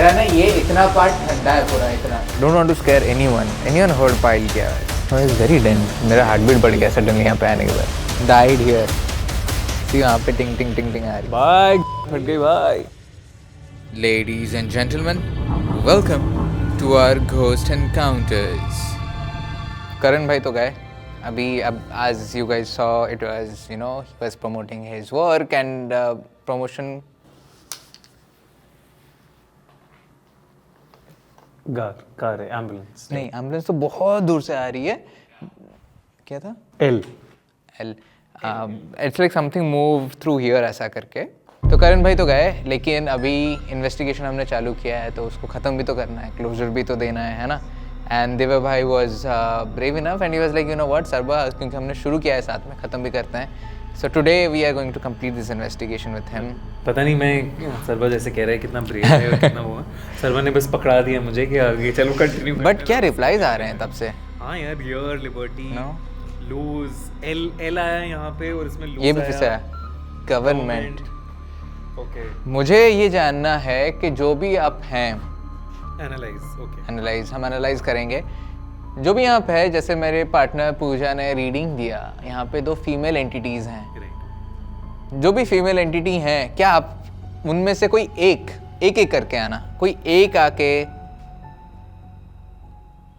मेरा ना ये इतना पार्ट ठंडा है पूरा इतना. Don't want to scare anyone. Anyone heard pile क्या है? No, it's very dense. मेरा heartbeat बढ़ गया suddenly यहाँ पे आने के बाद. Died here. See यहाँ पे टिंग टिंग टिंग टिंग आ रही. Bye. फट गई bye. Ladies and gentlemen, welcome to our ghost encounters. करण भाई तो गए. अभी अब as you guys saw, it was he was promoting his work and promotion. Car है एम्बुलेंस नहीं एम्बुलेंस तो बहुत दूर से आ रही है. क्या था? L it's like something move through here ऐसा करके. तो करण भाई तो गए लेकिन अभी इन्वेस्टिगेशन हमने चालू किया है तो उसको ख़त्म भी तो करना है, क्लोजर भी तो देना है ना. एंड देवा भाई was brave enough and he was like what सरबा, क्योंकि हमने शुरू किया है साथ में, ख़त्म भी करते हैं. So today we are going to complete this investigation with him. पता नहीं मैं सरबा जैसे कह रहा है कितना ब्रेव है और कितना वो है. सरबा ने बस पकड़ा दिया मुझे कि आगे चलो कंटिन्यू. बट क्या रिप्लाईज आ रहे हैं तब से? हाँ यार, रियर लिबर्टी लूज एल आया यहाँ पे और इसमें लूज ये भी फिर से आया गवर्नमेंट. ओके, मुझे ये जानना है कि जो भी आप हैं एनालाइज हम एनालाइज करेंगे जो भी यहाँ पे है. जैसे मेरे पार्टनर पूजा ने रीडिंग दिया, यहाँ पे 2 फीमेल एंटिटीज़ हैं. जो भी फीमेल एंटिटी हैं, क्या आप उनमें से कोई एक करके आना, कोई एक आके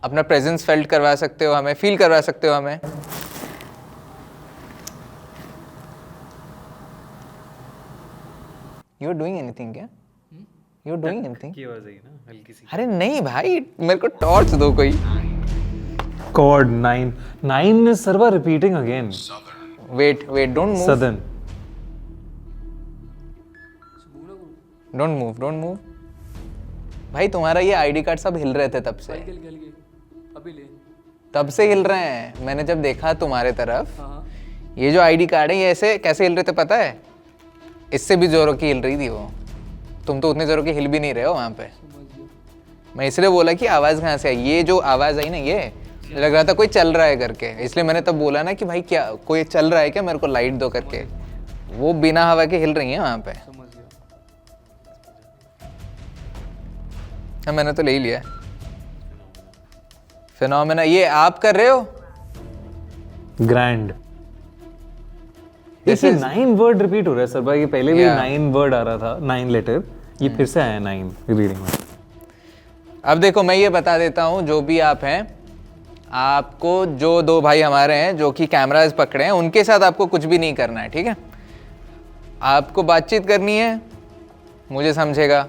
अपना प्रेजेंस फेल्ट करवा सकते हो हमें, फील करवा सकते हो हमें. यू आर डूइंग एनीथिंग क्या? You are doing anything? की आवाज आई ना हल्की सी. अरे नहीं भाई, मेरे को टॉर्च दो कोई. Chord 9 is Sarva repeating again. Wait, don't move. Southern. Don't move. भाई तुम्हारा ये आईडी कार्ड सब हिल रहे थे तब से. अभी ले. तब से हिल रहे हैं. मैंने जब देखा तुम्हारे तरफ, ये जो आईडी कार्ड है ये ऐसे कैसे हिल रहे थे पता है? इससे भी जोरों की हिल रही थी वो. तुम तो उतने जोरों की हिल भी नहीं रहे हो वहाँ पे. मैं इसलिए बोला कि आवाज़ कहाँ से आई. ये जो आवाज़ आई ना, ये लग रहा था कोई चल रहा है करके, इसलिए मैंने तब बोला ना कि भाई क्या कोई चल रहा है क्या, मेरे को लाइट दो करके. वो बिना हवा के हिल रही है वहाँ पे. हाँ मैंने तो ले ही लिया. फिनोमेना ये आप कर रहे हो? ग्रैंड. देखिए 9 वर्ड रिपीट हो रहा है सर भाई. ये पहले भी 9 वर्ड आ रहा था, 9 लेटर. ये फिर से आया 9 रीडिंग में. अब देखो मैं ये बता देता हूँ, जो भी आप हैं, आपको जो 2 भाई हमारे हैं जो कि कैमराज पकड़े हैं, उनके साथ आपको कुछ भी नहीं करना है, ठीक है? आपको बातचीत करनी है, मुझे समझेगा.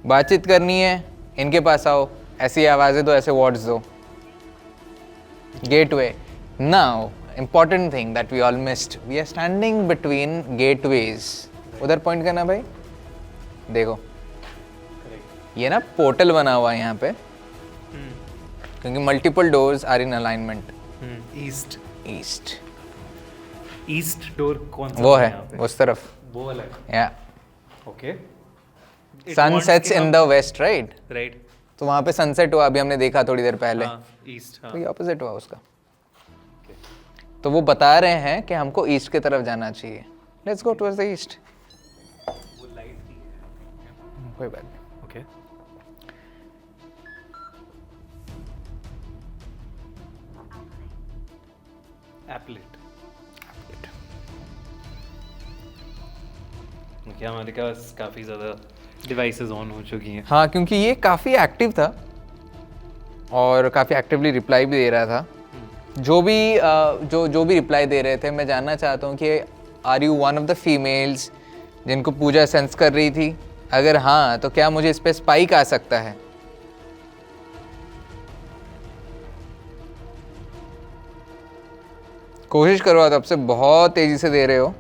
बातचीत करनी है, इनके पास आओ, ऐसी आवाज़ें दो, ऐसे वर्ड्स दो. Gateway. Now important thing that we all missed, we are standing between gateways. उधर पॉइंट करना भाई. देखो ये ना पोर्टल बना हुआ है यहाँ पे, क्योंकि multiple doors are in alignment. East door कौन सा वो है उस तरफ, वो वाला. या okay. Sun sets in the west, right? Right. तो वहाँ पे सनसेट हुआ, अभी हमने देखा थोड़ी देर पहले. ईस्ट. तो ये ऑपोजिट हुआ उसका. तो वो बता रहे हैं कि हमको ईस्ट की तरफ जाना चाहिए. Let's go towards the east. कोई बात नहीं. ओके. एप्लेट. क्या हमारे पास काफ़ी ज़्यादा डिवाइसेस ऑन हो चुकी हैं. हाँ, क्योंकि ये काफ़ी एक्टिव था और काफ़ी एक्टिवली रिप्लाई भी दे रहा था. जो भी रिप्लाई दे रहे थे, मैं जानना चाहता हूँ कि are you one of the females जिनको पूजा सेंस कर रही थी? अगर हाँ, तो क्या मुझे इस पे स्पाइक आ सकता है? कोशिश करो, तब से बहुत तेजी से दे रहे हो.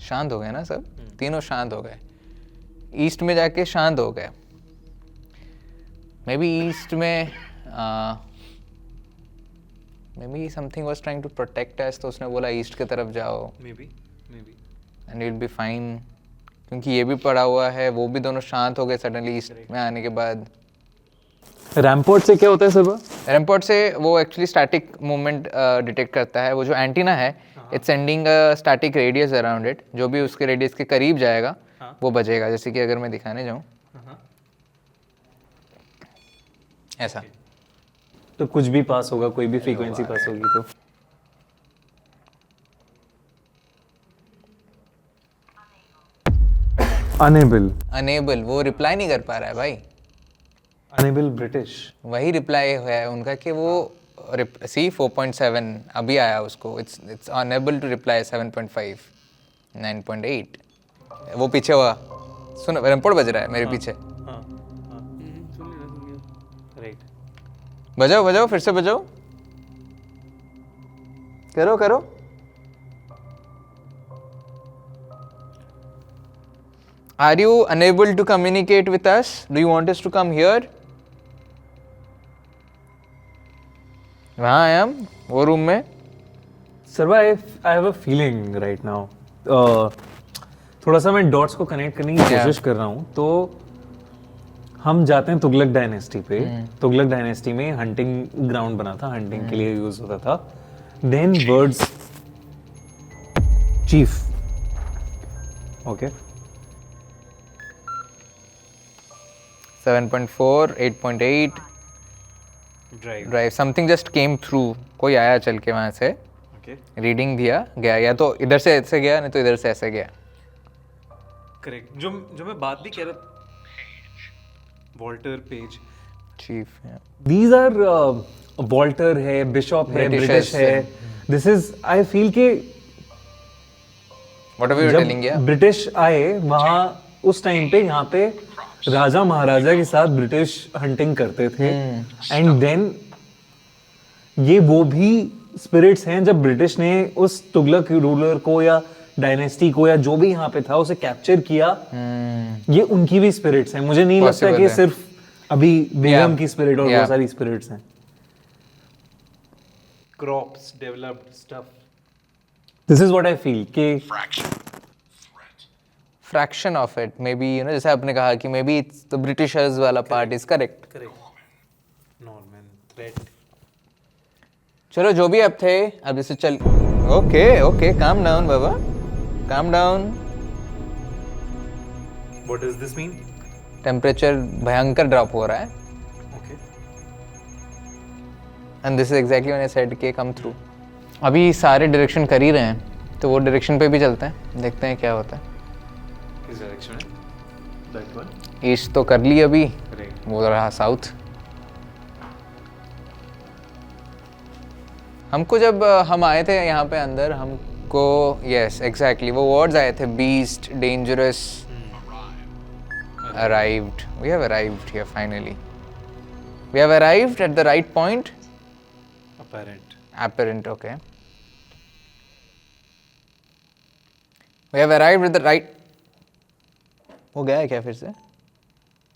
शांत हो गए ना सब, तीनों शांत हो गए. ईस्ट में जाके शांत हो गए. मे बी ईस्ट में maybe something was trying to protect us, तो उसने बोला ईस्ट की तरफ जाओ. Maybe and it will be fine, क्योंकि ये भी पड़ा हुआ है. वो भी दोनों शांत हो गए सडनली ईस्ट में आने के बाद. रैम्पोर्ट से क्या होता है सब? रेमपोर्ट से वो एक्चुअली स्टैटिक मूवमेंट डिटेक्ट करता है. वो जो एंटीना है it's sending a static radius around it. जो भी उसके रेडियस के करीब जाएगा वो बजेगा. जैसे कि अगर मैं दिखाने जाऊँ ऐसा, तो कुछ भी पास होगा, कोई भी फ्रीक्वेंसी पास होगी तो अनेबल वो रिप्लाई नहीं कर पा रहा है भाई. अनेबल ब्रिटिश वही रिप्लाई है उनका कि वो सी 4.7 अभी आया उसको. It's unable to reply 7.5 9.8. वो पीछे हुआ सुन रेमपोर्ट बज रहा है मेरे पीछे. राइट. बजाओ बजाओ फिर से बजाओ. करो करो. Are you unable to communicate with us? Do you want us to come here? वहाँ I am वो रूम में. सर्वा आई have a feeling right now. थोड़ा सा मैं डॉट्स को कनेक्ट करने की कोशिश कर रहा हूँ. तो हम जाते हैं तुगलक डायनेस्टी पे. तुगलक डायनेस्टी में हंटिंग ग्राउंड बना था, हंटिंग के लिए यूज होता था. Than words chief. Okay 7.4 8.8 drive something just came through. कोई आया चल के वहाँ से. ओके रीडिंग दिया गया, या तो इधर से ऐसे गया नहीं तो इधर से ऐसे गया. करेक्ट. जो मैं बात भी कह रहा Walter Page chief. These are Walter है, बिशॉप है, ब्रिटिश है. दिस इज आई फील के व्हाटएवर यू आर टेलिंग. या ब्रिटिश आए वहाँ उस टाइम पे यहाँ पे राजा महाराजा के साथ ब्रिटिश हंटिंग करते थे. एंड देन ये वो भी स्पिरिट्स हैं जब ब्रिटिश ने उस तुगलक रूलर को या डायनेस्टी को या जो भी यहाँ पे था उसे कैप्चर किया. ये उनकी भी स्पिरिट्स हैं. मुझे नहीं लगता कि सिर्फ अभी बेगम की स्पिरिट और बहुत सारी स्पिरिट्स हैं. Crops developed stuff. This is what I feel कि fraction of it maybe you know. जैसे आपने कहा कि maybe it's the Britishers वाला part is correct. Norman threat. चलो जो भी अब थे अब जैसे चल. ओके ओके काम डाउन बाबा, calm down. What does this mean? Temperature भयंकर ड्रॉप हो रहा है. Okay. And this is exactly when I said के कम थ्रू. अभी सारे डायरेक्शन कर ही रहे हैं तो वो डायरेक्शन पे भी चलते हैं, देखते हैं क्या होता है. किस डायरेक्शन है? That one. ईस्ट तो कर ली अभी, राइट. वो रहा साउथ. हमको जब हम आए थे यहाँ पे अंदर हमको यस एग्जैक्टली वो वर्ड्स आए थे. Beast, dangerous, arrived. We have arrived here finally. We have arrived at the right point. apparent okay. We have arrived at the right. हो गया है क्या फिर से?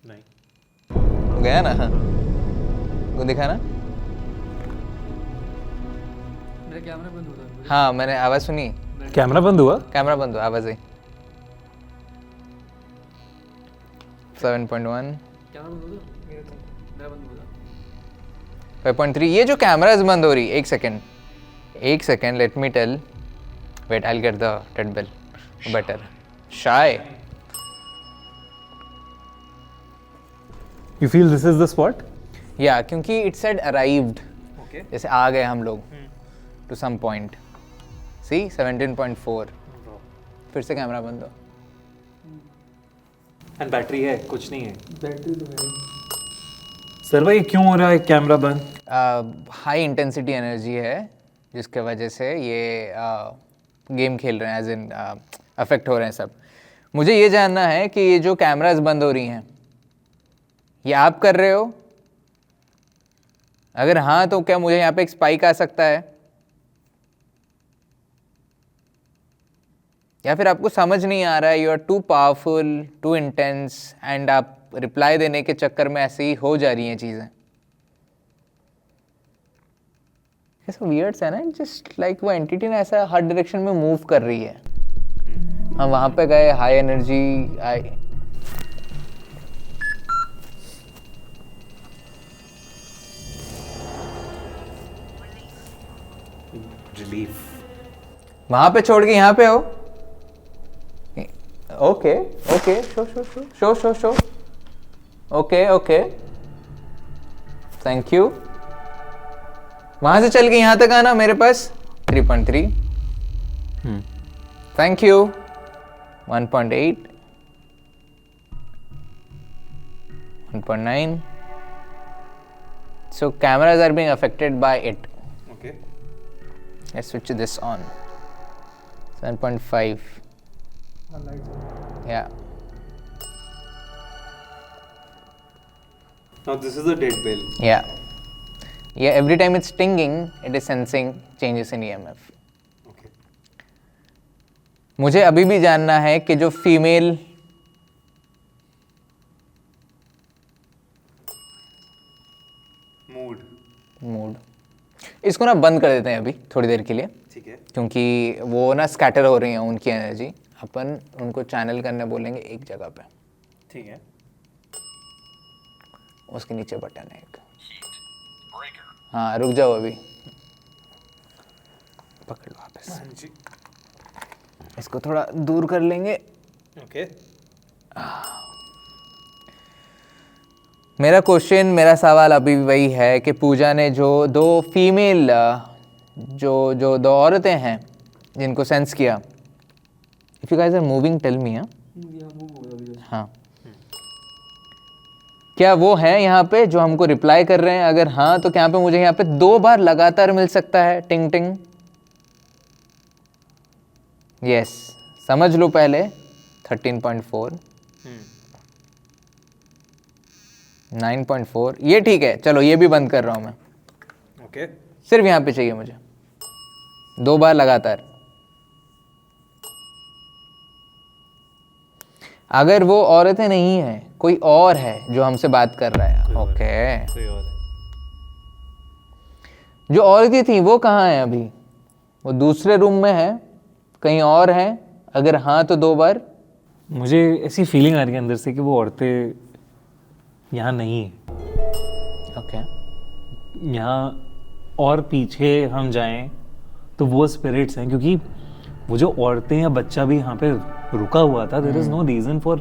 नहीं हो गया ना. हाँ वो दिखा ना. मेरा कैमरा बंद हो रहा है. हाँ मैंने आवाज सुनी. कैमरा बंद हुआ? कैमरा बंद हुआ, आवाज आई. 7.1 कैमरा बंद हो गया. मेरा बंद हो गया. 5.3. ये जो कैमराज बंद हो रही. एक second let me tell. Wait I will get the ted bell better. Shy You feel this is the spot? या क्योंकि इट सेड अराइव्ड. Okay. जैसे आ गए हम लोग टू सम पॉइंट. सी 17.4. फिर से कैमरा बंद हो. एंड बैटरी है, कुछ नहीं है. बैटरी तो है. सर भाई क्यों हो रहा है कैमरा बंद? हाई इंटेंसिटी एनर्जी है जिसके वजह से ये गेम खेल रहे हैं, एज इन अफेक्ट हो रहे हैं सब. मुझे ये जानना है कि ये जो कैमराज बंद हो रही हैं ये आप कर रहे हो? अगर हाँ तो क्या मुझे यहाँ पे एक स्पाइक आ सकता है, या फिर आपको समझ नहीं आ रहा है, you are too powerful, too intense, and आप रिप्लाई देने के चक्कर में ऐसे ही हो जा रही हैं चीज़ें. ऐसा वियर्ड सा ना, जस्ट लाइक वो एंटिटी ना ऐसा हर डायरेक्शन में मूव कर रही है. हम वहाँ पे गए, हाई एनर्जी आई. लीव। वहां पे छोड़ के यहाँ पे हो। Okay okay, show. Okay, thank you. वहां से चल के यहाँ तक आना मेरे पास 3.3। Thank you. 1.8, 1.9. So cameras are being affected by it. Okay. Let's switch this on. 7.5. Yeah. Now this is a dead bell. Yeah. Every time it's tinging, it is sensing changes in EMF. Okay. मुझे अभी भी जानना है कि जो female mood, इसको ना बंद कर देते हैं अभी थोड़ी देर के लिए, ठीक है, क्योंकि वो ना स्कैटर हो रही है उनकी एनर्जी। अपन उनको चैनल करने बोलेंगे एक जगह पे। ठीक है। उसके नीचे बटन है एक। हाँ रुक जाओ, अभी पकड़ लो वापस। जी। इसको थोड़ा दूर कर लेंगे। ओके। मेरा सवाल अभी भी वही है कि पूजा ने जो दो फीमेल जो दो औरतें हैं जिनको सेंस किया, if you guys are moving tell me. हाँ, क्या वो हैं यहाँ पे जो हमको रिप्लाई कर रहे हैं? अगर हाँ तो क्या पे मुझे यहाँ पे 2 बार लगातार मिल सकता है टिंग टिंग? यस, समझ लो पहले 13.4, 9.4, ये ठीक है, चलो ये भी बंद कर रहा हूं मैं। ओके। सिर्फ यहाँ पे चाहिए मुझे 2 बार लगातार। अगर वो औरतें नहीं है, कोई और है जो हमसे बात कर रहा है। ओके, कोई और है। जो औरतें थी वो कहाँ है अभी? वो दूसरे रूम में है, कहीं और है? अगर हाँ तो 2 बार। मुझे ऐसी फीलिंग आ रही है अंदर से कि वो औरतें यहाँ नहीं है। ओके। यहाँ और पीछे हम जाएं तो वो स्पिरिट्स हैं, क्योंकि वो जो औरतें या बच्चा भी यहाँ पे रुका हुआ था, there is no reason for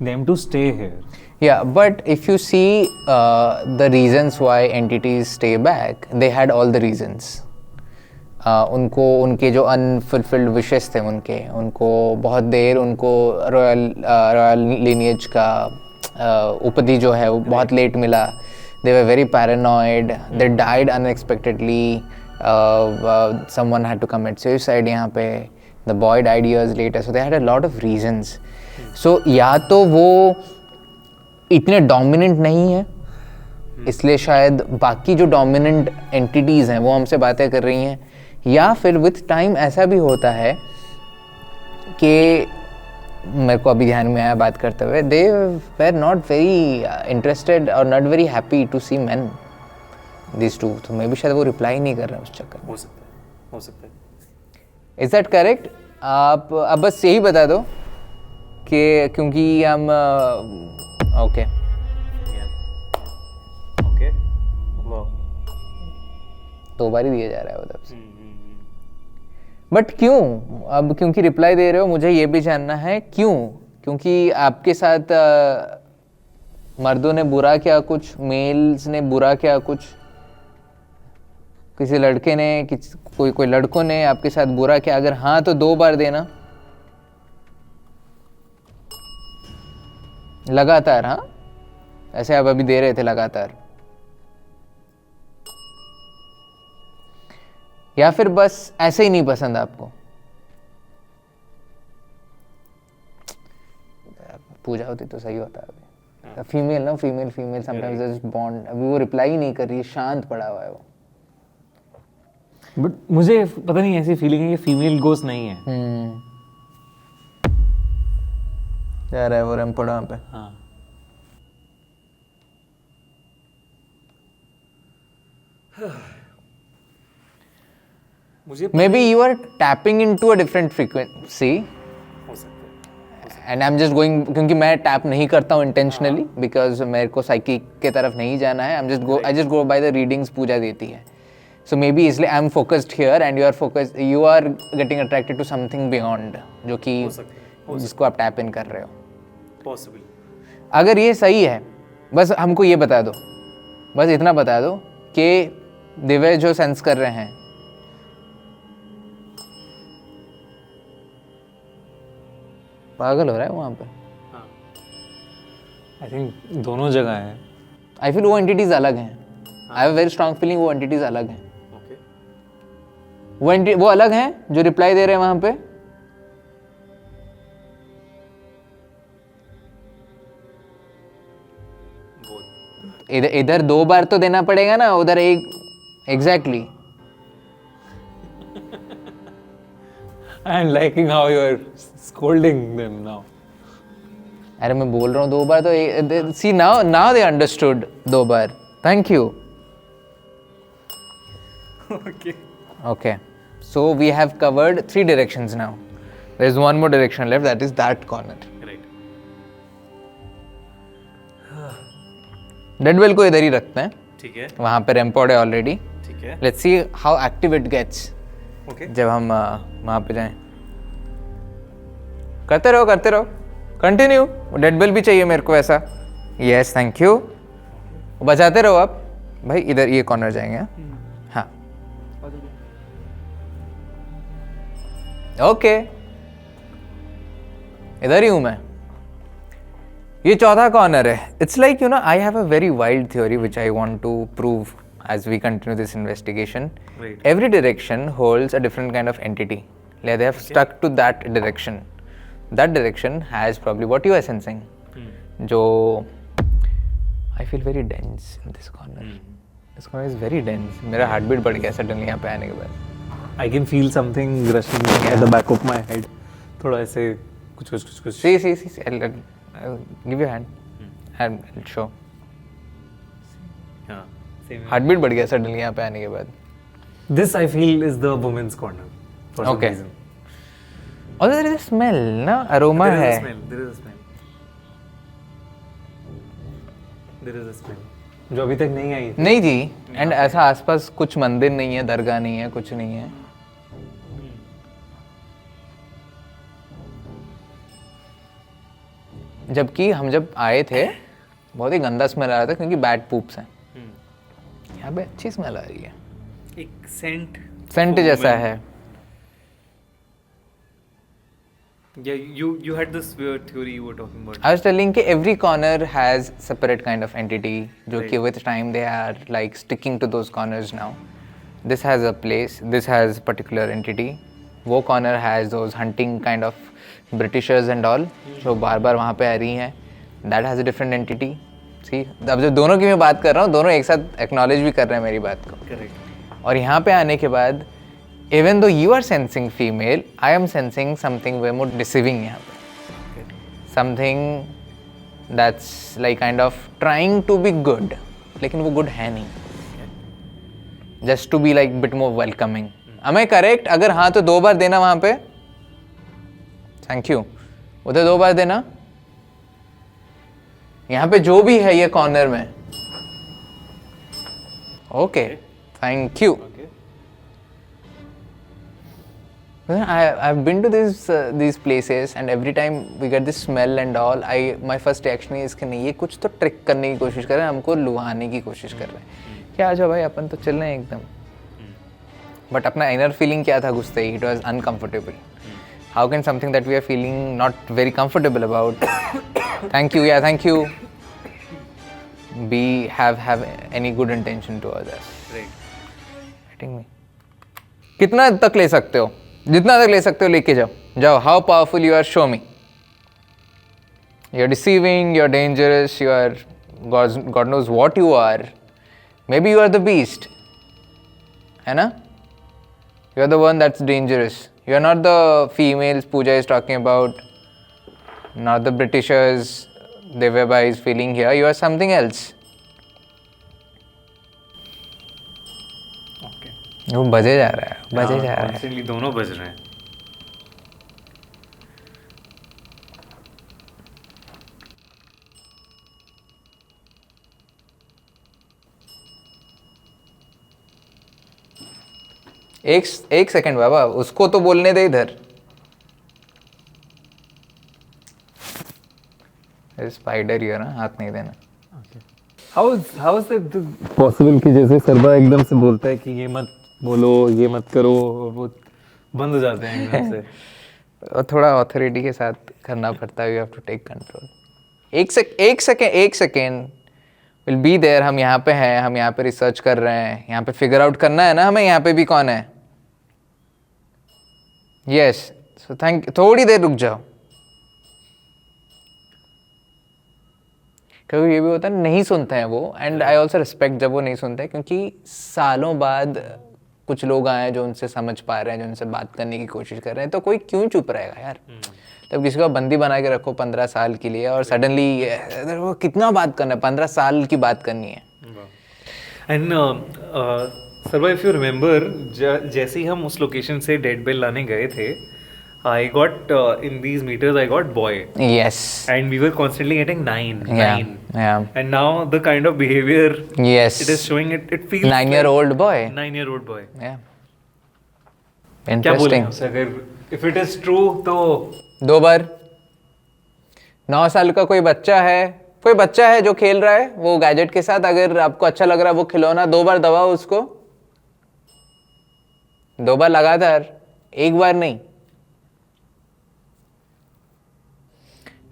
them to stay here. Yeah, but if you see the reasons why entities stay back, they had all the reasons. उनको उनके जो अनफुलफिल्ड विशेस थे उनको बहुत देर उनको रॉयल लीनिएज का उपाधि जो है वो बहुत लेट मिला। They were very paranoid. They died unexpectedly. Someone had to commit suicide यहाँ पे. The boy died years later. So they had a lot of reasons. So या तो वो इतने डोमिनेंट नहीं है, इसलिए शायद बाकी जो डोमिनेंट एंटिटीज़ हैं वो हमसे बातें कर रही हैं, या फिर विथ टाइम ऐसा भी होता है कि मेरे को अभी ध्यान में आया बात करते हुए, they were not very interested और not very happy to see man, this too. तो मे भी शायद वो रिप्लाई नहीं कर रहे हैं उस चक्कर में। हो सकता है। Is that correct? आप अब बस यही बता दो कि क्योंकि हम ओके ओके, 2 बार ही दिया जा रहा है वो तब से। बट क्यों? अब क्योंकि रिप्लाई दे रहे हो, मुझे ये भी जानना है क्यों? क्योंकि आपके साथ मर्दों ने बुरा किया कुछ, मेल्स ने बुरा किया कुछ, किसी लड़के ने कोई लड़कों ने आपके साथ बुरा किया? अगर हाँ तो 2 बार देना लगातार। हाँ, ऐसे आप अभी दे रहे थे लगातार, या फिर बस ऐसे ही नहीं पसंद आपको? पूजा होती तो सही होता अभी। फीमेल ना, फीमेल समटाइम्स इज बॉन्ड। अभी वो रिप्लाई ही नहीं कर रही है, शांत पड़ा हुआ है वो। बट मुझे पता नहीं, ऐसी फीलिंग है कि फीमेल गोस्ट नहीं है। जा रहा है वो रैंप पड़ा वहाँ पे। हाँ। मुझे Maybe you are tapping into a different frequency. हो सकता है। And I'm just going, क्योंकि मैं टैप नहीं करता हूँ intentionally, because मेरे को साइकिक के तरफ नहीं जाना है। I just go by the readings पूजा देती है। So maybe इसलिए I'm focused here and you are focused, you are getting attracted to something beyond, जो कि जिसको आप टैप इन कर रहे हो. पॉसिबल. अगर ये सही है, बस हमको ये बता दो, बस इतना बता दो कि दिव्य जो सेंस कर रहे हैं, पागल हो रहा है वहाँ पे. आई थिंक दोनों जगह है. आई फील वो एंटिटीज अलग हैं. I have very strong feeling वो एंटिटीज अलग हैं. वो अलग हैं जो रिप्लाई दे रहे हैं वहां पे. इधर 2 बार तो देना पड़ेगा ना, उधर एक. Exactly. I am liking how you are scolding them now. अरे मैं बोल रहा हूँ 2 बार तो. सी नाउ दे अंडरस्टूड 2 बार. Thank you. Okay. So we have covered 3 directions now. There is one more direction left, that is that corner. Right. Dead well को इधर ही रखते हैं. ठीक है. वहाँ पे रेमपॉड है ऑलरेडी. ठीक है. Let's see how active it gets. Okay. जब हम वहाँ पे जाएं. करते रहो. Continue. डेड बेल भी चाहिए मेरे को ऐसा. Yes, thank you. बजाते रहो आप. भाई इधर ये कॉर्नर जाएंगे. हाँ. ओके. इधर ही हूं मैं. ये चौथा कॉर्नर है. It's like I have a very wild theory which I want to prove as we continue this investigation. Right. Every direction holds a different kind of entity. Like they have stuck to that direction. That direction has probably what you are sensing. जो I feel very dense in this corner. This corner is very dense. मेरा heart beat बढ़ गया suddenly यहाँ पे आने के बाद. I can feel something rushing at the back of my head. थोड़ा ऐसे कुछ. See. I'll give you a hand. I'll show. हाँ. Same. हार्ट बीट बढ़ गया suddenly यहाँ पे आने के बाद. This I feel is the woman's corner. For some Okay. reason. Also there is a smell, ना aroma There है. is a smell. There is a smell. जो अभी तक नहीं आई. नहीं थी. एंड ऐसा आसपास कुछ मंदिर नहीं है, दरगाह नहीं है, कुछ नहीं है. जबकि हम जब आए थे बहुत ही गंदा स्मेल आ रहा था क्योंकि बैड पूप्स हैं. यहाँ पे अच्छी स्मेल आ रही है. एक सेंट जैसा है. Yeah, you had this weird theory you were talking about. I was telling कि every corner has separate kind of entity जो कि Right. with time they are like sticking to those corners now. This has a place, this has particular entity. वो corner has those hunting kind of Britishers and all जो बार बार वहाँ पे आ रही हैं. That has a different entity. See, अब जो दोनों की मैं बात कर रहा हूँ दोनों एक साथ acknowledge भी कर रहे हैं मेरी बात को. Correct. और यहाँ पे आने के बाद even though you are sensing female, I am sensing something way more deceiving यहाँ पे. Something that's like kind of trying to be good, लेकिन वो good है नहीं. Just to be like bit more welcoming. Am I correct? अगर हाँ तो 2 बार देना वहाँ पे. Thank you. उधर 2 बार देना. यहाँ पे जो भी है ये कॉर्नर में. Okay. Thank you. I've been to these places and every time we get this smell and all, my first reaction is कि नहीं ये कुछ तो ट्रिक करने की कोशिश कर रहे हैं, हमको लुभाने की कोशिश कर रहे हैं. क्या आ जाओ भाई अपन तो चल रहे हैं एकदम. बट अपना इनर फीलिंग क्या था घुसते ही? It was uncomfortable. How can something that we are feeling not very comfortable about, thank you, be have any good intention to others. Writing me. कितना तक ले सकते हो? जितना तक ले सकते हो लेके जाओ. How powerful you are, show me. You are deceiving, you are dangerous, you are God knows what you are. Maybe you are the beast, है ना? You are the one that's dangerous. You are not the females Pooja is talking about, not the Britishers Devba is feeling here. You are something else. वो बजे जा रहा है. Constantly दोनों बज रहे हैं. एक सेकंड बाबा, उसको तो बोलने दे इधर। स्पाइडर ही है ना, हाथ नहीं देना। हाउ इज इट पॉसिबल कि जैसे सरबा एकदम से बोलता है कि ये मत बोलो, ये मत करो, और वो बंद हो जाते हैं एकदम से। और थोड़ा ऑथोरिटी के साथ करना पड़ता है, you have to take control. एक सेकेंड विल बी देयर। हम यहाँ पे हैं, हम यहाँ पे रिसर्च कर रहे हैं, यहाँ पे फिगर आउट करना है ना हमें यहाँ पे भी कौन है। यस, सो थैंक, थोड़ी देर रुक जाओ। कभी ये भी होता है नहीं सुनते हैं वो, एंड आई ऑल्सो रिस्पेक्ट जब वो नहीं सुनते, क्योंकि सालों बाद कुछ लोग आए हैं जो उनसे समझ पा रहे हैं, जो उनसे बात करने की कोशिश कर रहे हैं, तो कोई क्यों चुप रहेगा यार। तब किसी को बंदी बना के रखो 15 साल के लिए, और सडनली वो कितना बात करना है, 15 साल की बात करनी है। And Sarba, if you remember, जैसे ही हम उस लोकेशन से डेड बेल लाने गए थे, I got in these meters I got boy, Yes. and we were constantly getting 9. Yeah. And now the kind of behavior Yes. it is showing, it feels 9-year-old boy. 9-year-old boy. Yeah. क्या बोलें Interesting. उसे, अगर if it is true तो 2 बार 9 साल का कोई बच्चा है जो खेल रहा है वो गैजेट के साथ, अगर आपको अच्छा लग रहा है वो खिलौना, 2 बार दबाओ उसको, 2 बार लगातार, 1 बार नहीं।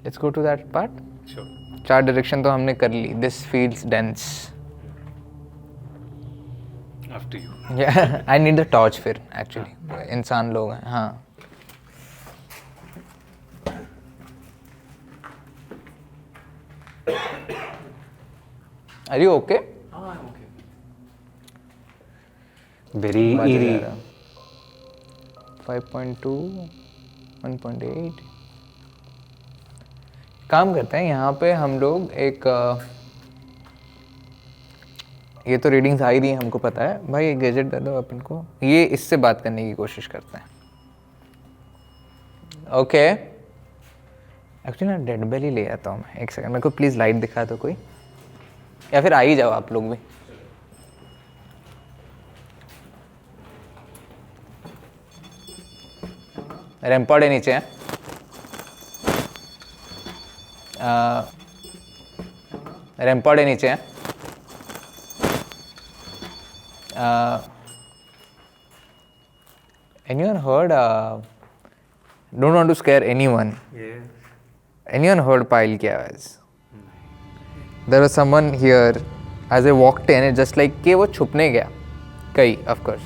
Let's go to that part. Sure. 4 direction तो हमने कर ली। This feels dense. After you. Yeah, I need the torch फिर actually. इंसान लोग हैं, हाँ। Are you okay? I'm okay. Very eerie. 5.2, 1.8। काम करते हैं यहाँ पे हम लोग एक ये तो रीडिंग्स आ ही रही हैं, हमको पता है भाई। एक गैजेट दे दो अपन को, ये इससे बात करने की कोशिश करते हैं। ओके, एक्चुअली ना डेड बेल ही ले आता हूँ मैं। एक सेकंड, मेरे को प्लीज़ लाइट दिखा दो कोई, या फिर आ ही जाओ आप लोग भी। रैम्पॉड है नीचे है। रैम्पॉड है नीचे है। Anyone heard? Don't want to scare anyone. Yeah. Anyone heard पायल की आवाज़? There was someone here as I walked in, it just like कि वो छुपने गया कहीं, of course.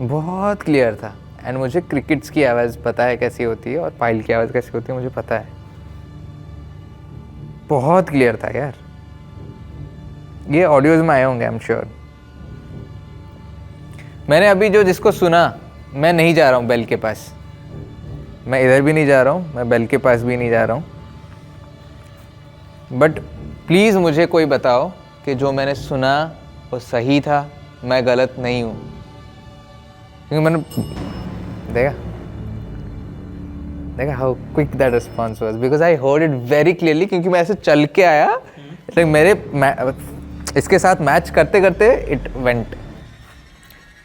बहुत क्लियर था। एंड मुझे क्रिकेट्स की आवाज़ पता है कैसी होती है, और पायल की आवाज़ कैसी होती है मुझे पता है। बहुत क्लियर था यार। ये ऑडियोज में आए होंगे, आई एम श्योर। मैंने अभी जो जिसको सुना, मैं नहीं जा रहा हूँ बेल के पास, मैं इधर भी नहीं जा रहा हूँ, मैं बेल के पास भी नहीं जा रहा हूँ। बट प्लीज़ मुझे कोई बताओ कि जो मैंने सुना वो सही था, मैं गलत नहीं हूँ। क्योंकि मैंने देखा how quick that response was, because I heard it very clearly. क्योंकि मैं ऐसे चल के आया, लाइक मेरे इसके साथ मैच करते करते इट वेंट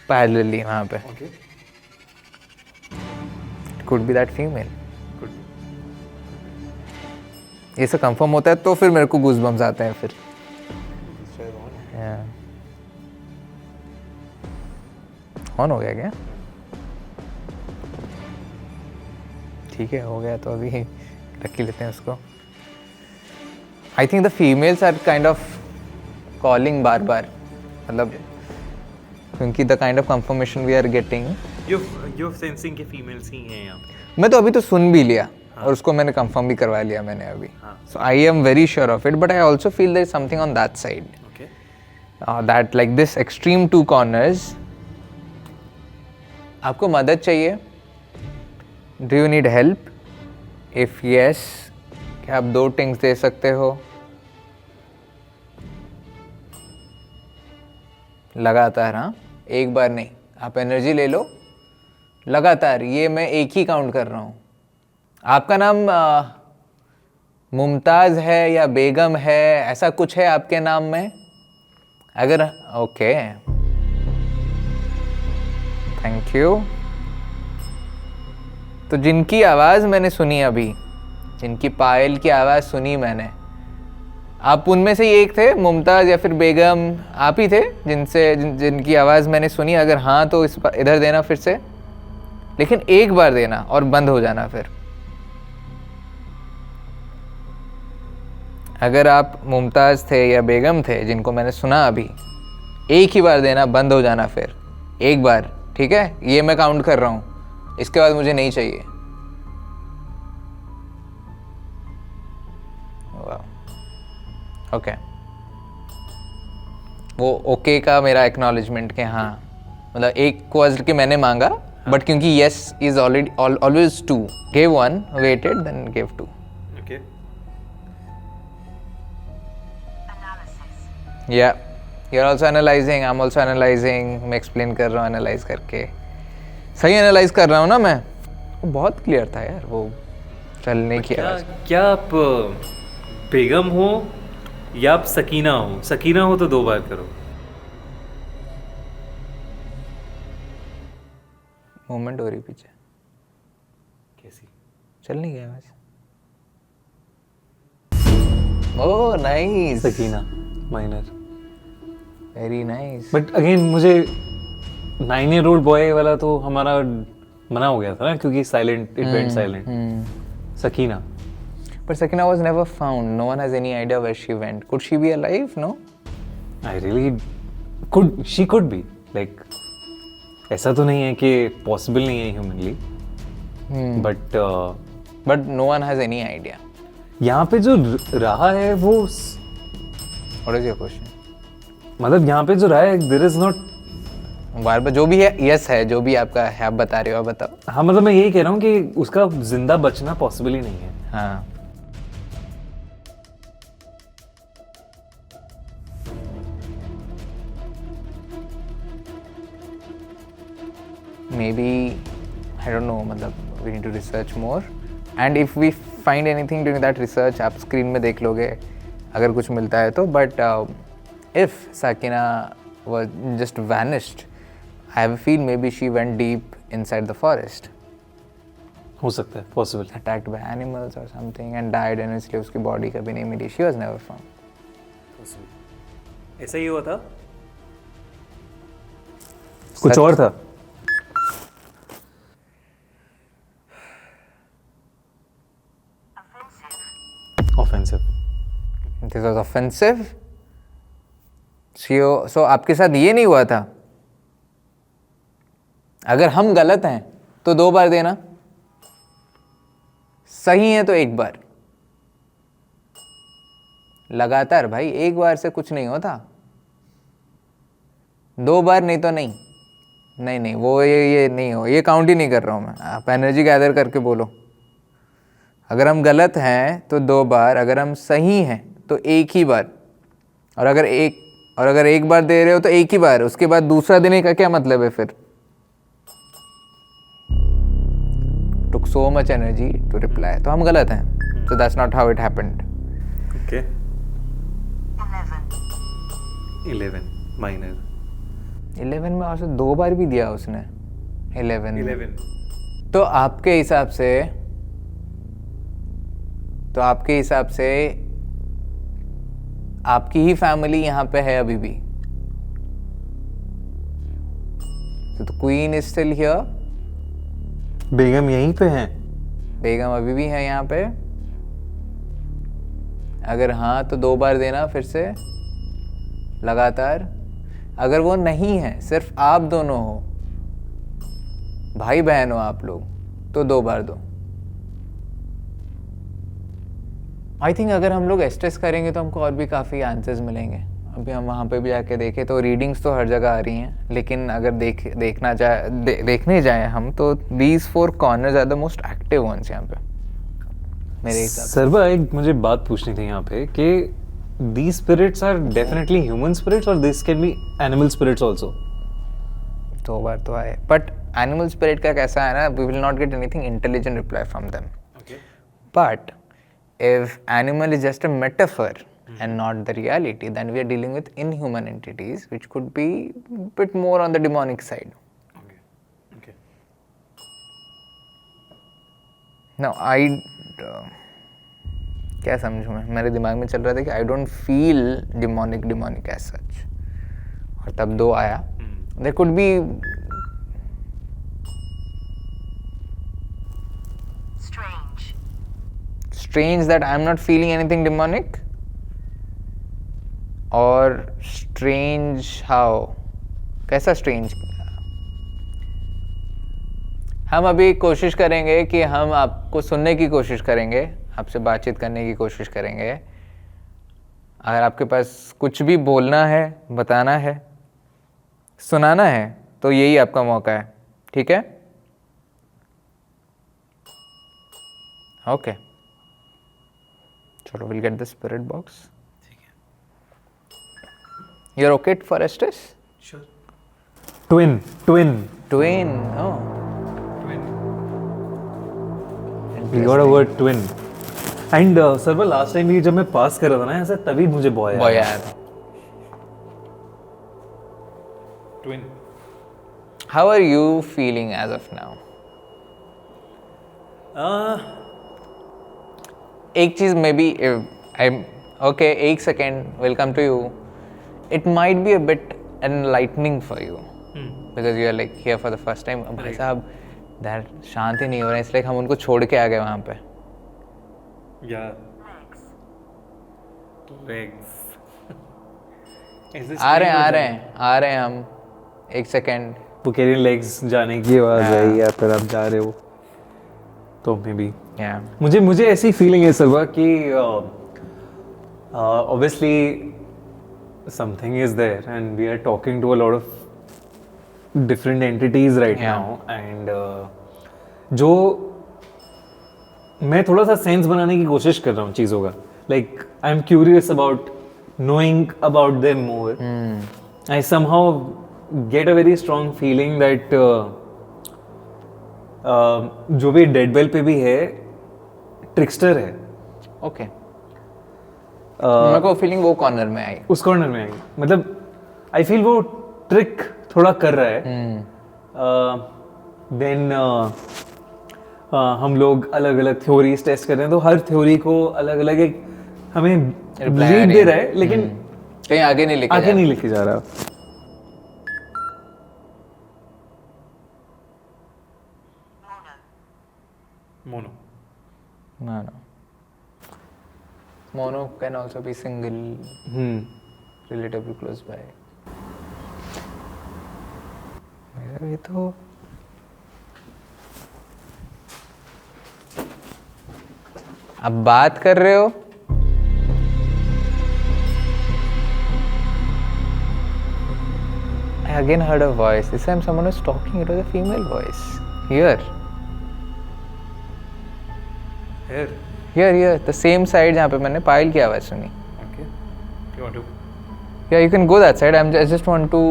पैरेलली वहाँ पे। Could be that female. ये सब कंफर्म होता है तो फिर मेरे को गूज़बम्स आते हैं फिर। ऑन हो गया क्या? ठीक है, हो गया तो अभी रख ही लेते हैं उसको। I think the females are kind of calling बार बार, मतलब क्योंकि the kind of confirmation we are getting. You sensing के फीमेल्स ही हैं यहाँ पे। मैं तो अभी तो सुन भी लिया, और उसको मैंने कंफर्म भी करवा लिया मैंने अभी। So I am very sure of it, but I also feel there is something on that side, that like this extreme 2 corners. आपको मदद चाहिए? Do you need help? If yes, क्या आप 2 टिंग्स दे सकते हो? लगातार, हाँ, एक बार नहीं, आप एनर्जी ले लो लगातार। ये मैं एक ही काउंट कर रहा हूँ। आपका नाम मुमताज़ है या बेगम है, ऐसा कुछ है आपके नाम में? अगर ओके, थैंक यू। तो जिनकी आवाज़ मैंने सुनी अभी, जिनकी पायल की आवाज़ सुनी मैंने, आप उनमें से एक थे? मुमताज़ या फिर बेगम आप ही थे जिनकी आवाज़ मैंने सुनी? अगर हाँ तो इधर देना फिर से, लेकिन एक बार देना और बंद हो जाना फिर। अगर आप मुमताज़ थे या बेगम थे जिनको मैंने सुना अभी, एक ही बार देना, बंद हो जाना फिर। एक बार, ठीक है? ये मैं काउंट कर रहा हूँ, इसके बाद मुझे नहीं चाहिए। ओके वो ओके का मेरा एक्नॉलेजमेंट के हाँ, मतलब एक क्वाज कि मैंने मांगा, बट क्योंकि yes is already always two, give one, waited, then give two. Okay या you are also analysing, I am also analysing. मैं एक्सप्लेन कर रहा हूँ एनालाइज करके। सही एनालाइज कर रहा हूँ ना मैं? वो बहुत क्लियर था यार, वो चलने की आवाज़। क्या आप बेगम हो या आप सकीना हो? सकीना हो तो 2 बार करो। मूवमेंट हो रही पीछे, कैसी? चल नहीं गया आवाज़। Oh nice, Sakina minor. Very nice. But again मुझे 9-year-old बॉय वाला तो हमारा मना हो गया था ना, क्योंकि silent, it went silent. Sakina, But Sakina was never found. No one has any idea where she went. Could she be alive? No? I really she could be. Like, ऐसा तो नहीं है कि possible नहीं है humanly. But no one has any idea. यहाँ पे जो रहा है वो, What is your question? मतलब यहाँ पे जो रहा है, there is not, बार बार जो भी है, यस है, जो भी आपका है, आप बता रहे हो, आप बताओ। हाँ मतलब मैं यही कह रहा हूँ कि उसका जिंदा बचना पॉसिबल ही नहीं है। हाँ, maybe, I don't know, मतलब we need to research more, and if we find anything during that research, आप स्क्रीन में देख लोगे अगर कुछ मिलता है तो। But if Sakina was just vanished, I have a feel maybe she went deep inside the forest, हो सकता है, possible. attacked by animals or something and died, and इसलिए उसकी बॉडी कभी नहीं मिली। She was never found. ऐसा ही हुआ था, कुछ और था। Offensive. This was offensive. So आपके साथ ये नहीं हुआ था? अगर हम गलत हैं तो 2 बार देना, सही है तो 1 बार। लगातार भाई, 1 बार से कुछ नहीं होता, 2 बार नहीं तो नहीं। नहीं वो ये नहीं हो, ये काउंट ही नहीं कर रहा हूँ मैं। आप एनर्जी गैदर करके बोलो। अगर हम गलत हैं तो 2 बार, अगर हम सही हैं तो 1 ही बार, और अगर एक बार दे रहे हो तो 1 ही बार, उसके बाद दूसरा देने का क्या मतलब है फिर? took so much energy to reply, तो हम गलत हैं। So that's not how it happened. Okay. 11 minor. 11 में और से 2 बार भी दिया उसने। 11 तो आपके हिसाब से आपकी ही फैमिली यहाँ पे है अभी भी। So the queen is still here. बेगम यहीं पे हैं। बेगम अभी भी है यहाँ पे। अगर हाँ तो 2 बार देना फिर से लगातार। अगर वो नहीं है, सिर्फ आप दोनों हो, भाई बहन हो आप लोग, तो 2 बार दो। आई थिंक अगर हम लोग एस्ट्रेस करेंगे तो हमको और भी काफ़ी आंसर्स मिलेंगे। अभी हम वहाँ पे भी जाके देखें तो रीडिंग्स तो हर जगह आ रही हैं, लेकिन अगर देखने जाए हम तो these 4 corners are the most active ones यहाँ पे मेरे हिसाब से। सर्वा, एक मुझे बात पूछनी थी यहाँ पे कि these spirits are definitely human spirits or this can be animal spirits also? 2 बार तो आए, बट एनिमल स्पिरिट का कैसा है ना, we will not get anything intelligent reply from them. But if animal is just a metaphor and not the reality, then we are dealing with inhuman entities which could be a bit more on the demonic side. No I क्या समझूं मैं, मेरे दिमाग में चल रहा था कि I don't feel demonic as such, और तब 2 आया. There could be strange that I'm not feeling anything demonic, or strange how, कैसा strange. हम अभी कोशिश करेंगे कि हम आपको सुनने की कोशिश करेंगे, आपसे बातचीत करने की कोशिश करेंगे. अगर आपके पास कुछ भी बोलना है, बताना है, सुनाना है, तो यही आपका मौका है. ठीक है? ओके, चलो, we'll get the spirit box. You're okay for Estes? Sure. Twin. Twin. Oh. We got a word twin. And server last time भी जब मैं पास कर रहा था ना ऐसा, तभी मुझे बॉय आया था. Twin. How are you feeling as of now? एक चीज मे बी ओके, एक second, will come to you. It might be a bit enlightening for you because you are like here for the first time. भाई साहब that शांति नहीं हो रहा है, इसलिए हम उनको छोड़ के आ गए वहाँ पे. आ रहे हैं हम. एक सेकेंड. वो कह रही लेग्स जाने की आवाज है या फिर आप जा रहे हो, तो मे बी मुझे ऐसी फीलिंग है सर्वा कि obviously something is there and we are talking to a lot of different entities right now. And जो मैं थोड़ा सा सेंस बनाने की कोशिश कर रहा हूँ चीज़ों का. Like I am curious about knowing about them more. I somehow get a very strong feeling that जो भी डेड बेल पे भी है ट्रिक्स्टर है. ओके. मेरे को फीलिंग वो कॉर्नर में आई, उस कॉर्नर में आई. मतलब आई फील वो ट्रिक थोड़ा कर रहा है. देन हम लोग अलग अलग थ्योरीज टेस्ट कर रहे हैं, तो हर थ्योरी को अलग अलग एक हमें लीड दे रहा है, लेकिन कहीं आगे नहीं लेके जा रहा. Mono can also be single, relatively close by. ये तो अब बात कर रहे हो. I again heard a voice. This time someone was talking. It was a female voice. Here. Here. The same side जहाँ पे मैंने पायल की आवाज़ सुनी. Okay. You want to? Yeah, you can go that side. I just want to.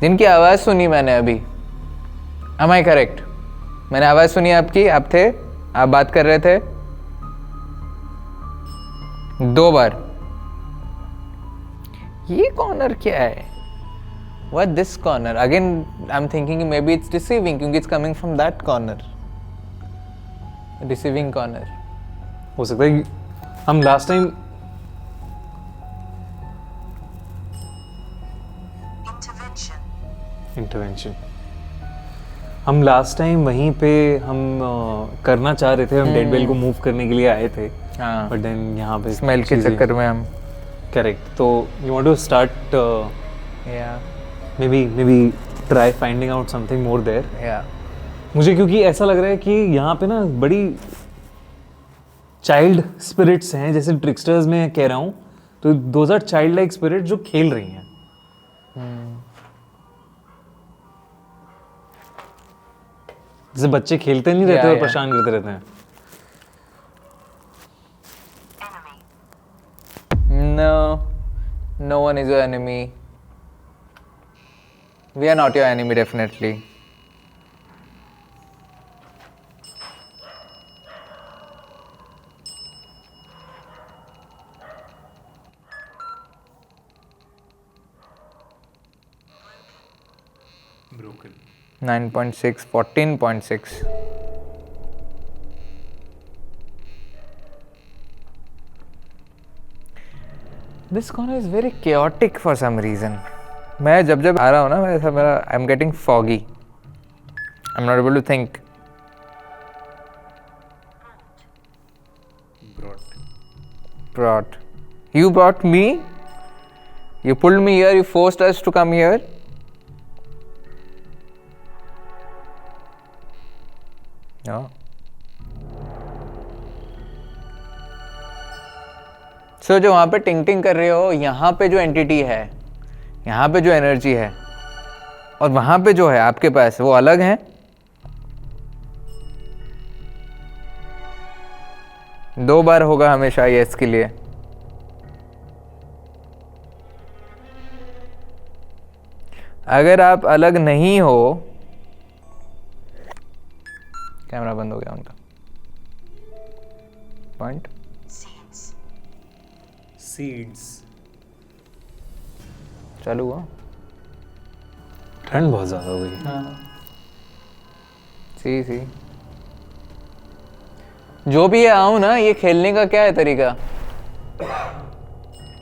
जिनकी आवाज़ सुनी मैंने अभी. Am I correct? मैंने आवाज़ सुनी आपकी. आप थे. आप बात कर रहे थे. 2 बार. ये कॉर्नर क्या है? What this corner? Again, I'm thinking maybe it's deceiving क्योंकि it's coming from that corner. Deceiving corner. हो सकता है हम लास्ट टाइम इंटरवेंशन हम लास्ट टाइम वहीं पे हम करना चाह रहे थे. हम डेड बेल को मूव करने के लिए आए थे. हाँ. बट देन यहाँ पे स्मेल के चक्कर में हम. करेक्ट. तो you want to start maybe try finding out something more there. मुझे क्योंकि ऐसा लग रहा है कि यहाँ पे ना बड़ी चाइल्ड स्पिरिट्स हैं, जैसे ट्रिक्स्टर्स में कह रहा हूँ, तो those are child like spirit जो खेल रही हैं. जैसे बच्चे खेलते नहीं रहते और परेशान करते रहते हैं. No one is your enemy. We are not your enemy, definitely. Broken. 9.6, 14.6. This corner is very chaotic for some reason. मैं जब आ रहा हूँ ना ऐसा मेरा I'm getting foggy. I'm not able to think. Brought. You brought me? You pulled me here, you forced us to come here? No. So जो वहाँ पे टिंग टिंग कर रहे हो, यहाँ पे जो एंटिटी है, यहाँ पे जो एनर्जी है और वहाँ पे जो है आपके पास, वो अलग है? दो बार होगा हमेशा यस के लिए. अगर आप अलग नहीं हो, कैमरा बंद हो गया उनका. पॉइंट सीड्स चालू हुआ. ठंड बहुत ज्यादा हो गई. सी जो भी है आऊँ ना, ये खेलने का क्या है तरीका?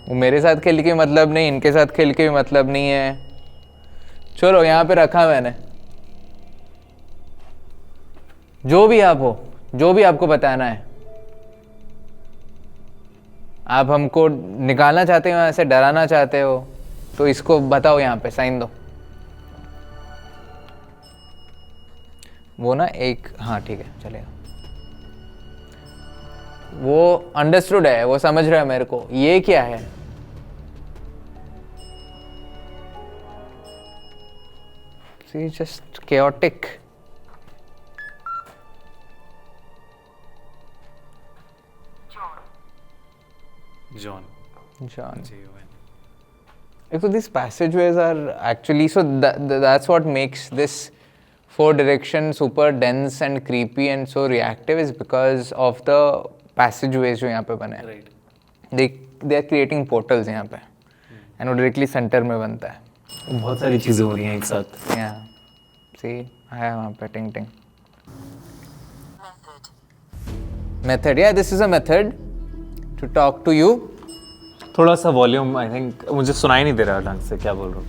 वो मेरे साथ खेल के मतलब नहीं, इनके साथ खेल के भी मतलब नहीं है. चलो यहाँ पे रखा मैंने. जो भी आप हो, जो भी आपको बताना है, आप हमको निकालना चाहते हो यहाँ से, डराना चाहते हो, तो इसको बताओ, यहाँ पे साइन दो. वो ना एक, हाँ ठीक है चलेगा. वो अंडरस्टूड है, वो समझ रहा है मेरे को. ये क्या है? See, just chaotic. John. So these passageways are actually, so that's what makes this 4 direction super dense and creepy and so reactive, is because of the passageways जो यहाँ पे बने हैं. Right. They are creating portals यहाँ पे, and वो directly center में बनता है. बहुत सारी चीजें हो रही हैं एक साथ. Yeah. See, है वहाँ पे टिंग टिंग. Method. Yeah, this is a method to talk to you. थोड़ा सा वॉल्यूम, आई थिंक मुझे सुनाई नहीं दे रहा ढंग से क्या बोल रहा हूँ.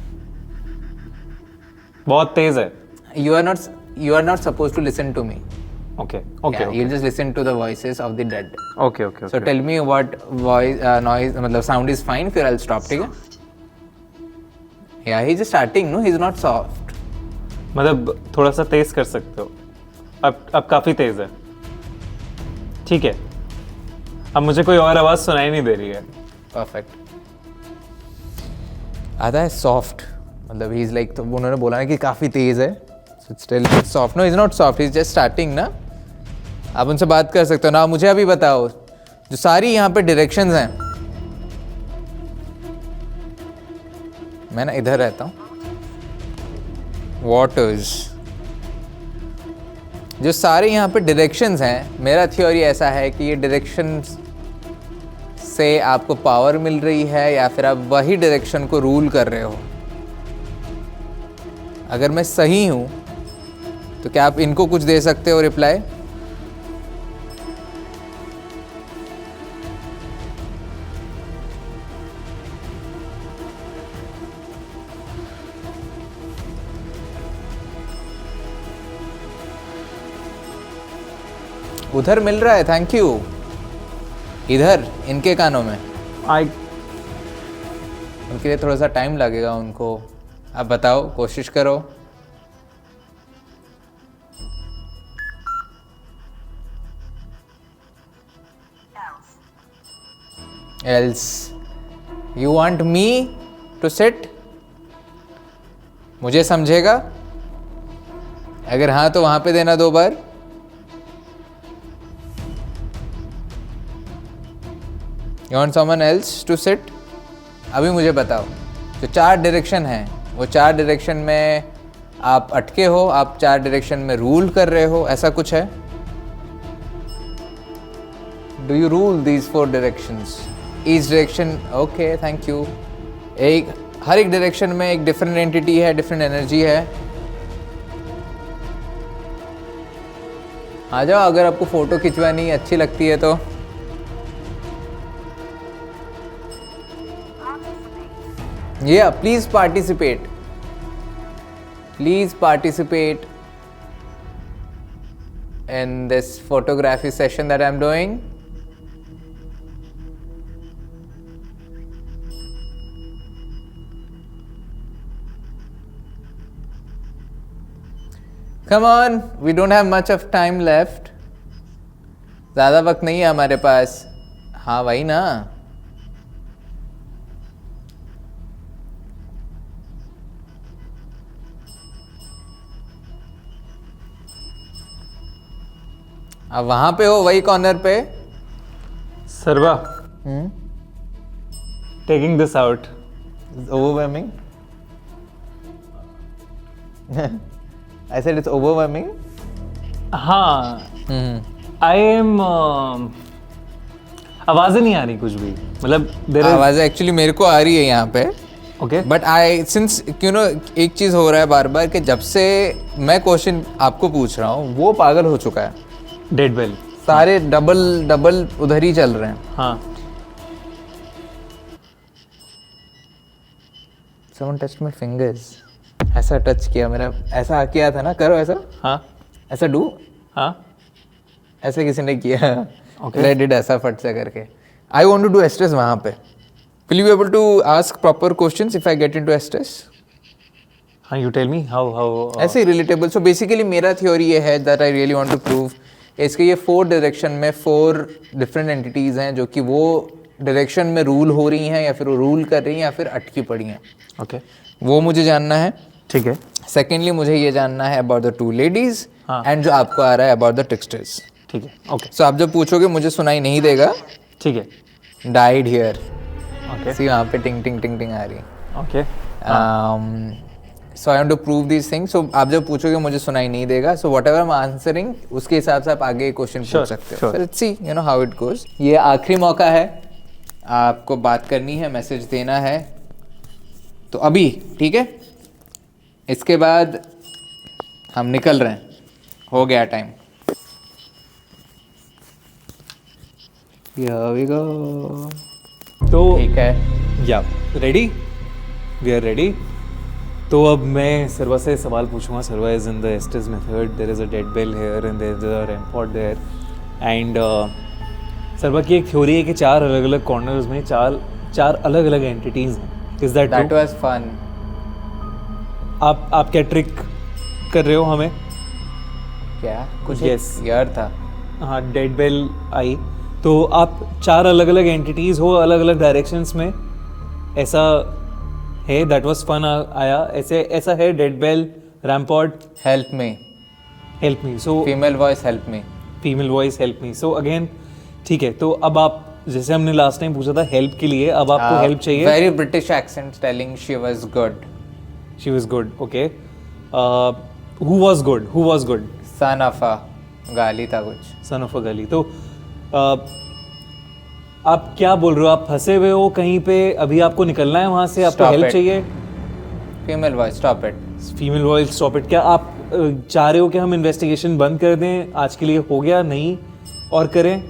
बहुत तेज है. You are not supposed to listen to me. Okay. Yeah, you'll just listen to the voices of the dead. Okay. So tell me what voice noise, मतलब sound is fine, फिर I'll stop. ठीक है? Yeah, he's just starting. No, he's not soft. मतलब थोड़ा सा तेज कर सकते हो. अब काफी तेज है. ठीक है. अब मुझे कोई और आवाज सुनाई नहीं दे रही है. Perfect. आधा है soft. मतलब he's like, तो उन्होंने बोला ना कि काफी तेज है. So it's still soft. No, he's not soft. He's just starting ना. आप उनसे बात कर सकते हो ना. मुझे अभी बताओ, जो सारी यहाँ पे डायरेक्शंस हैं, मैं ना इधर रहता हूँ. वाटर्स, जो सारे यहाँ पे डायरेक्शंस हैं, मेरा थ्योरी ऐसा है कि ये डायरेक्शंस से आपको पावर मिल रही है या फिर आप वही डायरेक्शन को रूल कर रहे हो. अगर मैं सही हूँ तो क्या आप इनको कुछ दे सकते हो रिप्लाई? उधर मिल रहा है, थैंक यू. इधर इनके कानों में उनके लिए थोड़ा सा टाइम लगेगा उनको. आप बताओ, कोशिश करो. Else, you want me to sit? मुझे समझेगा? अगर हाँ तो वहां पे देना 2 बार. You want someone else to sit? अभी मुझे बताओ, जो 4 डायरेक्शन हैं, वो 4 डायरेक्शन में आप अटके हो, आप 4 डायरेक्शन में रूल कर रहे हो, ऐसा कुछ है? Do you rule these 4 directions? Each direction, okay, thank you. हर एक डायरेक्शन में एक डिफरेंट एंटिटी है, डिफरेंट एनर्जी है. आ जाओ, अगर आपको फोटो खिंचवानी अच्छी लगती है तो। Yeah, please participate. Please participate in this photography session that I'm doing. Come on, we don't have much of time left. ज़्यादा वक्त नहीं है हमारे पास। हाँ वही ना। अब वहां पे हो, वही कॉर्नर पे। सर्वा, taking this out. Overwhelming. I said it's overwhelming. हाँ, आई एम आवाजें नहीं आ रही कुछ भी, मतलब देयर इज आवाज एक्चुअली मेरे को आ रही है यहाँ पे। Okay, but I since you know एक चीज हो रहा है बार बार कि जब से मैं क्वेश्चन आपको पूछ रहा हूँ वो पागल हो चुका है। डेड बेल, सारे डबल उधर ही चल रहे हैं। हाँ। Someone touched my fingers. ऐसा टच किया मेरा, ऐसा किया था ना, करो ऐसा, हाँ, ऐसा डू, हाँ, ऐसे किसी ने किया। Okay. I did ऐसा फट से करके। I want to do Estes वहाँ पे। Will you be able to ask proper questions if I get into Estes? हाँ, you tell me how ऐसे ही रिलेटेबल। सो बेसिकली मेरा थ्योरी ये है that I really want to prove इसके ये 4 डायरेक्शन में 4 डिफरेंट एंटिटीज हैं जो कि वो डायरेक्शन में रूल हो रही हैं या फिर वो रूल कर रही हैं या फिर अटकी पड़ी हैं। ओके, वो मुझे जानना है। ठीक है, सेकेंडली मुझे ये जानना है अबाउट द 2 लेडीज हाँ। एंड जो आपको आ रहा है अबाउट द ट्रिक्स्टर्स। ठीक है, ओके, सो आप जब पूछोगे मुझे सुनाई नहीं देगा। ठीक है, डाइड हियर, ओके, सी वहाँ पे टिंग टिंग टिंग टिंग आ रही है। Okay, so I want to prove these things. So आप जब पूछोगे मुझे सुनाई नहीं देगा, so whatever I am answering उसके हिसाब से आप आगे क्वेश्चन पूछ सकते हो। Let's see you know how it goes. ये आखिरी मौका है, आपको बात करनी है, मैसेज देना है, तो अभी ठीक है। इसके बाद हम निकल रहे हैं, हो गया टाइम। Here we go. तो ठीक है, या रेडी, वी आर रेडी। तो अब मैं सर्वा से सवाल पूछूंगा। Sarva is in the Estes method, there is a dead bell here and there is a rempod there and Sarva की एक थ्योरी है कि 4 अलग अलग कॉर्नर्स में चार अलग अलग एंटिटीज हैं। Is that that was fun. आप क्या ट्रिक कर रहे हो हमें? क्या कुछ Yes. यार था। हाँ, डेड बेल आई तो आप 4 अलग अलग एंटिटीज हो अलग अलग डायरेक्शंस में, ऐसा है? दैट वाज फन आया, ऐसा है dead bell, rempod, help me, help me. So female voice help me. Female voice help me. So again ठीक है, तो अब आप जैसे हमने लास्ट टाइम पूछा था हेल्प के लिए, अब आपको हेल्प चाहिए। Very British accent telling she was good. She was good, okay. Who was good? Who was good? Son of a गाली था कुछ। सन ऑफ अ गली। तो आप क्या बोल रहे हो? आप फंसे हुए हो कहीं पे, अभी आपको निकलना है वहां से, आपको Stop हेल्प it. चाहिए। Female voice stop it. Female voice stop it. क्या आप चाह रहे हो कि हम इन्वेस्टिगेशन बंद कर दें? आज के लिए हो गया, नहीं और करें?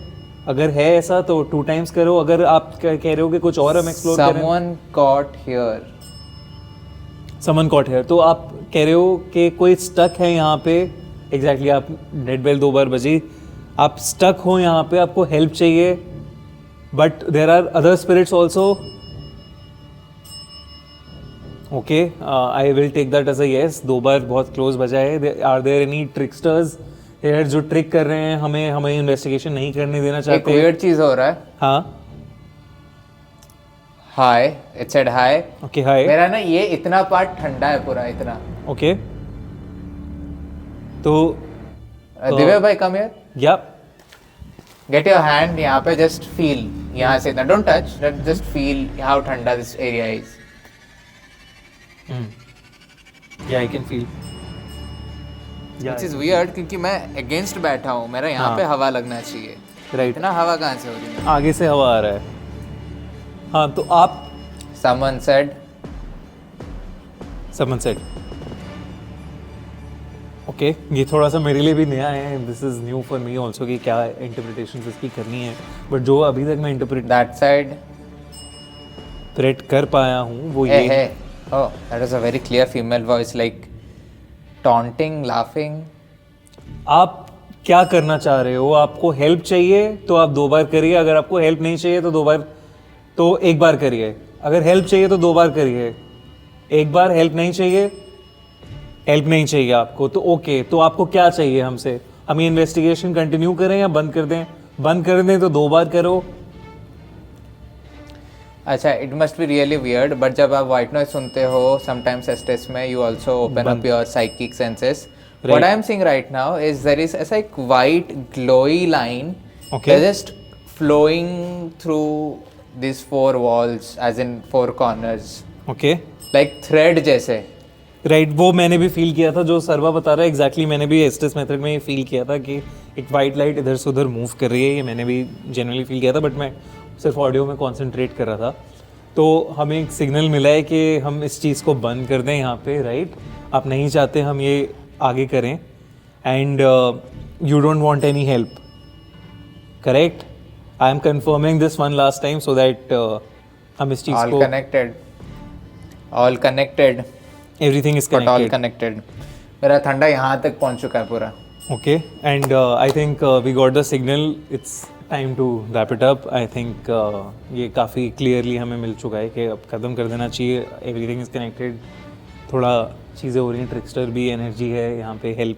अगर है ऐसा तो 2 टाइम्स करो। अगर आप कह रहे हो कि कुछ और हम एक्सप्लोर करें। Someone caught here. Someone caught है, तो आप कह रहे हो कि कोई स्टक है यहाँ पे। एग्जैक्टली आप डेड बेल 2 बार बजी, आप स्टक हो यहाँ पे, आपको हेल्प चाहिए, but there are other spirits also. Okay, I will take that as a yes. 2 बार बहुत क्लोज बजा है। Are there any tricksters here जो ट्रिक कर रहे हैं, हमें इन्वेस्टिगेशन नहीं करने देना एक चाहते? weird चीज हो रहा है। हाँ, हाय, इट सेड हाय। ओके, हाय, मेरा ना ये इतना पार्ट ठंडा है पूरा इतना। ओके। तो दिव्या भाई कम हियर, या गेट योर हैंड यहाँ पे, जस्ट फील यहाँ से इतना, don't touch, just feel how ठंडा this area is. I can feel. Which is weird क्योंकि मैं अगेंस्ट बैठा हूँ, मेरा यहाँ पे हवा लगना चाहिए। राइट, इतना हवा कहाँ से हो रही है? आगे से हवा आ रहा है। हाँ, तो आप Someone said, समन सेड, ओके ये थोड़ा सा मेरे लिए भी नया है, this is new for me also कि क्या इंटरप्रिटेशन इसकी करनी है, बट जो अभी तक मैं That side. इंटरप्रेट कर पाया हूँ वो Hey, ये hey. Oh, that is a very clear female voice, like taunting, laughing. आप क्या करना चाह रहे हो, आपको हेल्प चाहिए तो आप 2 बार करिए, अगर आपको हेल्प नहीं चाहिए तो 2 बार, तो 1 बार करिए, अगर हेल्प चाहिए तो 2 बार करिए, 1 बार हेल्प नहीं चाहिए आपको तो ओके, तो आपको क्या चाहिए हमसे, हम ये इन्वेस्टिगेशन कंटिन्यू करें या बंद कर दें तो 2 बार करो। अच्छा, it must be really weird, but जब आप white noise सुनते हो, sometimes STS में you also open up your psychic senses. What Right. I am seeing right now is there is a like white glowy line. Okay. They're just flowing through these 4 walls, as in 4 corners, okay like thread जैसे. Right, वो मैंने भी feel किया था जो सर्वा बता रहा है, एग्जैक्टली मैंने भी एस्टेस मेथड में ये फील किया था कि एक वाइट लाइट इधर से उधर मूव कर रही है, ये मैंने भी जनरली फील किया था, बट मैं सिर्फ ऑडियो में कॉन्सेंट्रेट कर रहा था। तो हमें एक सिग्नल मिला है कि हम इस चीज़ को बंद कर दें यहाँ पे, राइट, आप नहीं चाहते हम ये आगे करें, and you don't want any help, correct? I am confirming this one last time so that हम इस चीज़ All को, connected, everything is but all connected. connected. मेरा ठंडा यहाँ तक पहुँच चुका है पूरा. Okay, and I think we got the signal. It's time to wrap it up. I think ये काफ़ी clearly हमें मिल चुका है कि अब ख़त्म कर देना चाहिए. Everything is connected. थोड़ा चीज़ें हो रही हैं, ट्रिक्स्टर भी एनर्जी है यहाँ पे, हेल्प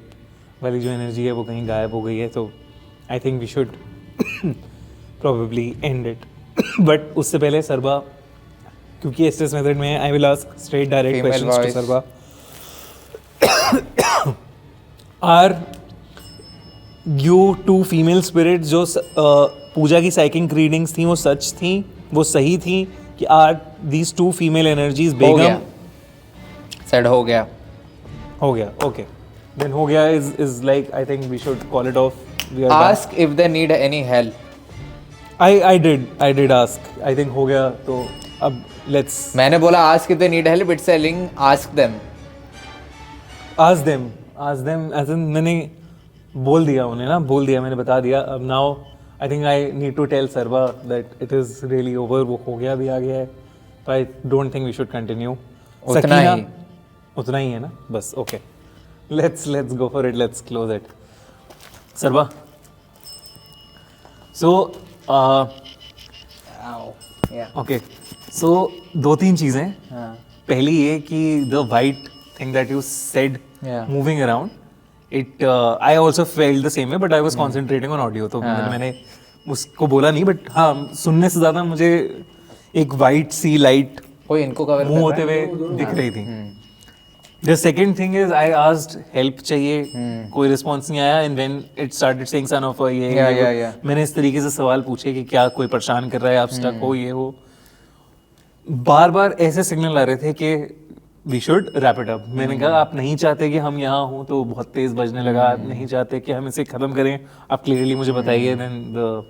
वाली जो एनर्जी है वो कहीं गायब हो गई है, तो I think we should probably end it. But उससे पहले सरबा, क्योंकि एस्टेस मेथड में I will ask straight direct Female questions to voice. Sarba. Are you 2 female spirits जो पूजा की साइकिंग रीडिंग्स थी वो सच थी, वो सही थी, कि आर दीज 2 फीमेल एनर्जीज हो गया. बेगम? Said हो गया. हो गया, ओके, देन हो गया is like, I think we should call it off, we are Ask if they need any help. I did ask, I think हो गया, तो अब लेट्स मैंने बोला ask if they need help. It's telling ask them. ask them as in मैंने बोल दिया उन्हें ना, मैंने बता दिया, अब now I think I need to tell Sarva that it is really over, वो हो गया भी आ गया है, तो I don't think we should continue. उतना ही। उतना ही है ना, बस, okay, let's go for it, let's close it. Sarva, so Yeah. Okay, सो 2-3 चीज़ें, हाँ. पहली ये कि the white thing that you said Yeah. Moving around, it I also felt the same way, but I was concentrating on audio, तो मैंने उसको बोला नहीं, बट हाँ, सुनने से ज़्यादा मुझे एक वाइट सी लाइट कोई इनको कवर मूव होते हुए दिख रही थी। The second thing is I asked help चाहिए, कोई रिस्पॉन्स नहीं आया, and when it started saying son of ये, मैंने इस तरीके से सवाल पूछे कि क्या कोई परेशान कर रहा है, आप स्टक हो, ये हो, बार बार ऐसे सिग्नल आ रहे थे कि we should wrap it up. मैंने कहा आप नहीं चाहते कि हम यहाँ हों, तो बहुत तेज बजने लगा, आप नहीं चाहते कि हम इसे खत्म करें, आप क्लियरली मुझे बताइए। Then the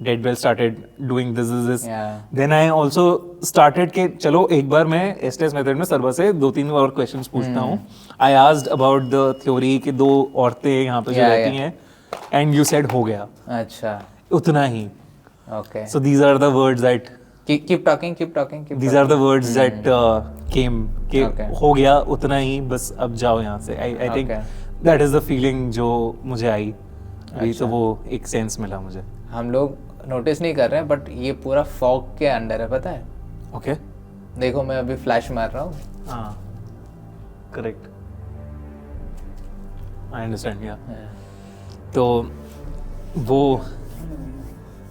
dead bell started doing this. Then I also started के चलो एक बार मैं एस्टेस मेथड में सर्वा से 2-3 और क्वेश्चंस पूछता हूँ। I asked about the theory कि 2 औरतें यहाँ पे जो रहती हैं, एंड यू सेड हो गया। अच्छा, उतना ही। Okay, so these are the words that keep talking. These are the words that came कि Okay. हो गया, उतना ही, बस अब जाओ यहाँ से। I think Okay. that is the feeling जो मुझे आई अभी, तो वो एक सेंस मिला मुझे। हम लोग नोटिस नहीं कर रहे हैं, बट ये पूरा फॉग के अंडर है, पता है? ओके, देखो मैं अभी फ्लैश मार रहा हूँ। हाँ, करेक्ट, आई अंडरस्टैंड। या तो वो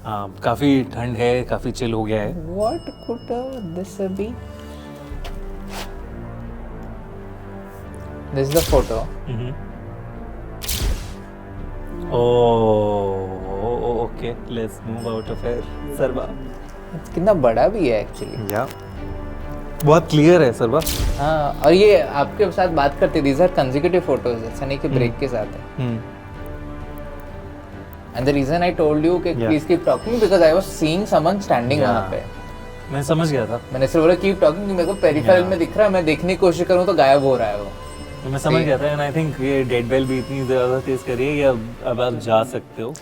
हाँ, काफ़ी ठंड है, काफ़ी चिल हो गया है। What could this be? This is the photo. Okay, let's move out of here सर्वा। कितना बड़ा भी है एक्चुअली। या बहुत क्लियर है सर्वा। हाँ, और ये आपके साथ बात करते, these are consecutive photos, ऐसा नहीं कि ब्रेक के साथ है। And the reason I told you कि please keep talking because I was seeing someone standing वहाँ पे। मैं समझ गया था। मैंने सिर्फ बोला keep talking, कि मेरे को पेरिफेरल में दिख रहा है, मैं देखने की कोशिश करूँ तो गायब हो रहा है वो। मैं समझ गया था एंड आई थिंक ये डेड बेल भी इतनी ज़्यादा तेज़ करी है कि अब आप जा सकते हो.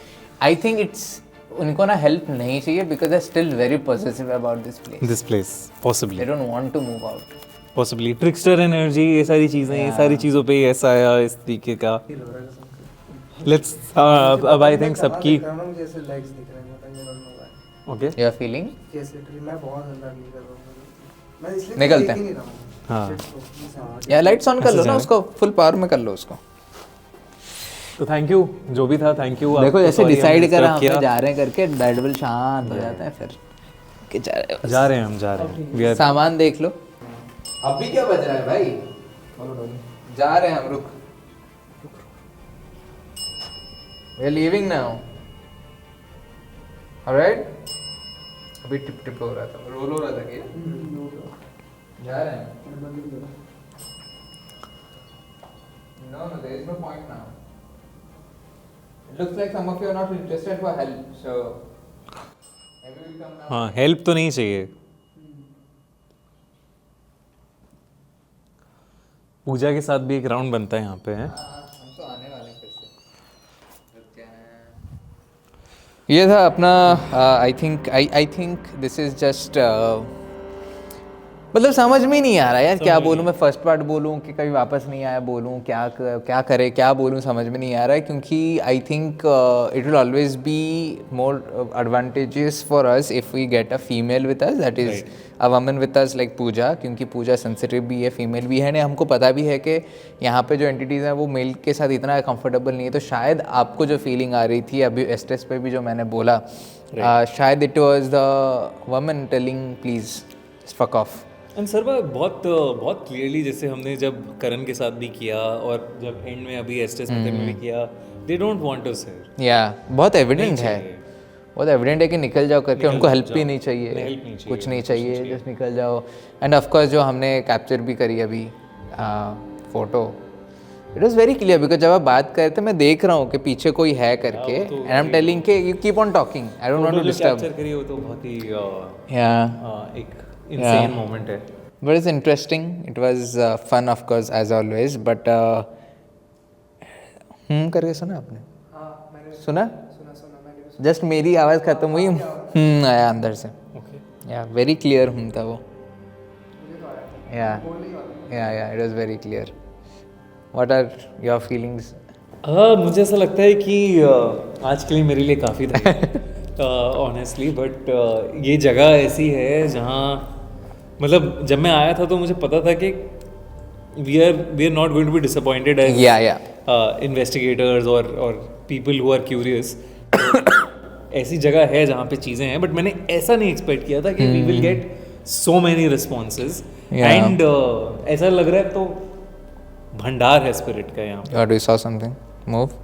आई थिंक इट्स उनको ना हेल्प नहीं चाहिए because they still very positive about this place. This place possibly they don't want to move out. Possibly trickster energy ये सारी चीज़ें ये सारी चीज़ों पे ऐसा आया इस तरीके का. लेट्स अब आई थिंक सबकी मुझे ऐसे लेग्स दिख रहे हैं मतलब ये don't know why. Okay you are feeling. Yes literally मैं बहुत अंदर नहीं कर रहा हूं. मैं इसलिए निकलते देख हैं. ही नहीं रहा हूं. हाँ या लाइट्स ऑन कर लो ना उसको फुल पावर में कर लो उसको. तो थैंक यू जो भी था थैंक यू. देखो जैसे डिसाइड करा हम जा रहे हैं करके बेड बिल शांत हो जाता है फिर कि जा रहे हैं. जा रहे हैं हम जा रहे हैं. We are- सामान देख लो. अभी क्या बज रहा है भाई. जा रहे हैं हम. रुक. We are leaving now. Alright? अभी टिप टिप हो रहा था. रोल हो रहा था क्या? जा रहे हैं. No, there is no point now. It looks like some of you are not interested for help, so maybe we'll come now. हाँ हेल्प तो नहीं चाहिए. पूजा के साथ भी एक राउंड बनता है यहाँ पे है. हम तो आने वाले हैं फिर से. रुक जाएं. ये था अपना I think this is just मतलब समझ में नहीं आ रहा यार क्या बोलूँ मैं. फर्स्ट पार्ट बोलूँ कि कभी वापस नहीं आया बोलूँ क्या करे क्या बोलूँ समझ में नहीं आ रहा है क्योंकि I think it will always be more advantages for us if we get a female with us that is a woman with us like पूजा. क्योंकि पूजा सेंसिटिव भी है फीमेल भी है. हमको पता भी है कि यहाँ पे जो एंटिटीज़ हैं वो मेल के साथ इतना कंफर्टेबल नहीं है. तो शायद आपको जो फीलिंग आ रही थी अभी एस्टेस पे भी जो मैंने बोला शायद इट वाज द वमन telling please fuck off. And सर्वा बहुत क्लियरली जैसे हमने जब करण के साथ भी किया और जब एंड में अभी एस्टेस में भी किया दे डोंट वांट अस हियर. या बहुत एविडेंट है. बहुत एविडेंट है कि निकल जाओ करके. उनको हेल्प भी नहीं चाहिए. help नहीं चाहिए, कुछ नहीं चाहिए जस्ट निकल जाओ. एंड ऑफ कोर्स जो हमने कैप्चर भी करी अभी photo it was very clear because जब आप बात कर रहे थे मैं देख रहा हूँ कि पीछे कोई है करके एंड आई एम टेलिंग के you keep on talking I don't want to disturb. Capture करी हो तो बहुत ही या एक insane moment है. But it's interesting. It was fun, of course, as always. But करके सुना आपने? हां मैंने सुना? सुना मैंने भी जस्ट मेरी आवाज़ खत्म हुई आया अंदर से. Okay. या वेरी क्लियर था वो. मुझे तो आया या बोलने ही वाला. Yeah it was very clear. What are your feelings? मुझे ऐसा लगता है कि आज के लिए मेरे लिए काफ़ी था ऑनेस्टली. बट ये जगह ऐसी है जहाँ मतलब जब मैं आया था तो मुझे पता था कि we are not going to be disappointed as investigators और पीपल हु आर क्यूरियस. ऐसी जगह है जहाँ पे चीज़ें हैं बट मैंने ऐसा नहीं एक्सपेक्ट किया था कि we will get so many responses and ऐसा लग रहा है तो भंडार है स्पिरिट का यहाँ पे. Or do you saw something move?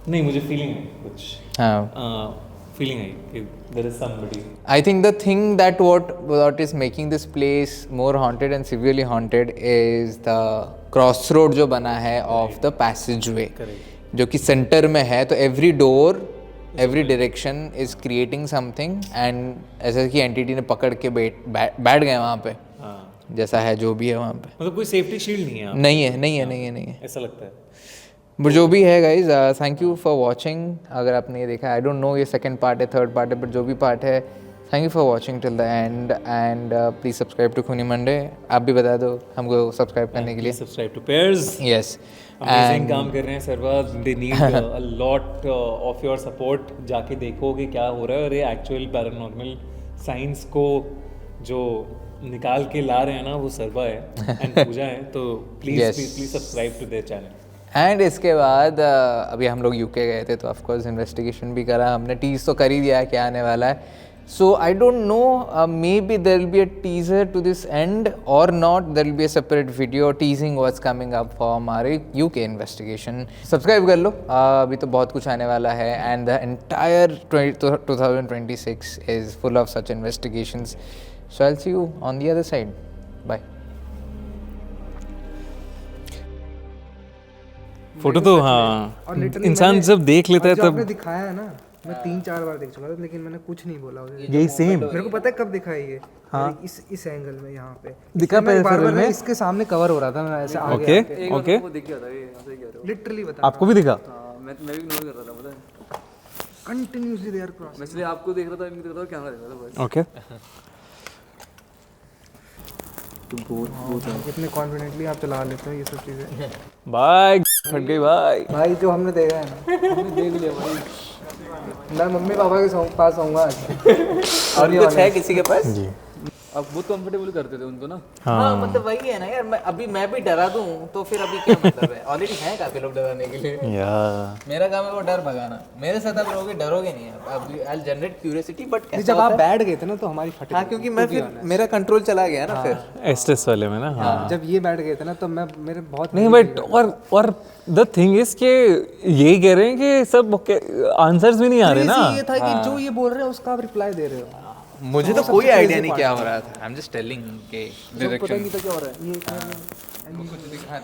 नहीं मुझे फीलिंग है कुछ हाँ. फीलिंग है कि there is somebody. I think the thing that what is making this place more haunted and severely haunted is the crossroad जो बना है of the passageway. Correct. जो कि सेंटर में है तो every door every direction is creating something and ऐसा कि एंटिटी ने पकड़ के बैठ गए वहाँ पे. हाँ जैसा है जो भी है वहाँ पे. मतलब कोई सेफ्टी शील्ड नहीं है यहाँ पे. नहीं है ऐसा लगता है. बट जो भी है guys thank you for watching. अगर आपने ये देखा आई डोंट नो ये सेकंड पार्ट है थर्ड पार्ट है बट जो भी पार्ट है thank you for watching till the end and please subscribe to Khooni Monday. आप भी बता दो हमको सब्सक्राइब करने के लिए. Subscribe to pairs. Yes amazing काम कर रहे हैं Sarva. They need a lot of your support. जाके देखो कि क्या हो रहा है और ये एक्चुअल पैरानॉर्मल साइंस को जो निकाल के ला रहे हैं ना वो सर्वा है एंड पूजा है. तो please subscribe to their channel. And इसके बाद अभी हम लोग यूके गए थे तो ऑफकोर्स इन्वेस्टिगेशन भी करा हमने. टीज तो कर ही दिया है क्या आने वाला है. So I don't know maybe there will be a teaser to this end और not. There will be a separate video teasing what's coming up for हमारे यूके इन्वेस्टिगेशन. सब्सक्राइब कर लो. अभी तो बहुत कुछ आने वाला है and the entire 2026 is full of such investigations. So I will see you on the other side. Bye. Photo तो हाँ और literally इंसान मैंने- जब देख लेता है और जो आपने तब दिखाया है ना मैं 3-4 बार देख चुका था लेकिन मैंने कुछ नहीं बोला उसे। यही सेम मेरे को पता है कब दिखा है ये। हाँ। इस एंगल में यहाँ पे दिखा मैं पैर बार-बार में इसके सामने कवर हो रहा था, मैं ऐसे आगे ओके एक बार ओके वो दिख गया था, ये ऐसे ही कह रहे हो। लिटरली बता आपको भी दिखा हाँ, मैं भी इग्नोर कर रहा था, पता है। Continuously they are cross. मैं इसलिए आपको देख रहा था, इनको देख रहा था, कैमरा देख रहा था बस। ओके कितने कॉन्फिडेंटली आप चला लेते हो ये सब चीजें। बाय फट गई बाय भाई जो हमने देखा है ना, हमने देख लिया भाई। मैं मम्मी पापा के पास आऊंगा आज। और कुछ है किसी के पास? जी आप बहुत कंफर्टेबल करते थे उनको ना। हाँ मतलब वही है ना यार, मैं भी डरा दूं तो फिर अभी क्या मतलब है? ऑलरेडी है काफी लोग डराने के लिए। या मेरा काम है वो डर भगाना। मेरे साथ आप रहोगे डरोगे नहीं आप। अभी आई जनरेट क्यूरियोसिटी बट जब आप बैठ गए थे ना तो हमारी फटी। हाँ क्योंकि मैं फिर मेरा कंट्रोल चला गया ना फिर। एस्टेस वाले में ना हाँ जब ये बैठ गए थे ना तो मैं मेरे बहुत नहीं बट और द थिंग इज के यही कह रहे हैं कि सब आंसर्स भी नहीं आ रहे ना ये था कि जो ये बोल रहे हैं उसका आप रिप्लाई दे रहे हो। मुझे तो कोई आइडिया नहीं क्या हो रहा था। आई एम जस्ट टेलिंग के पता नहीं था क्या हो रहा है ये। कुछ दिखा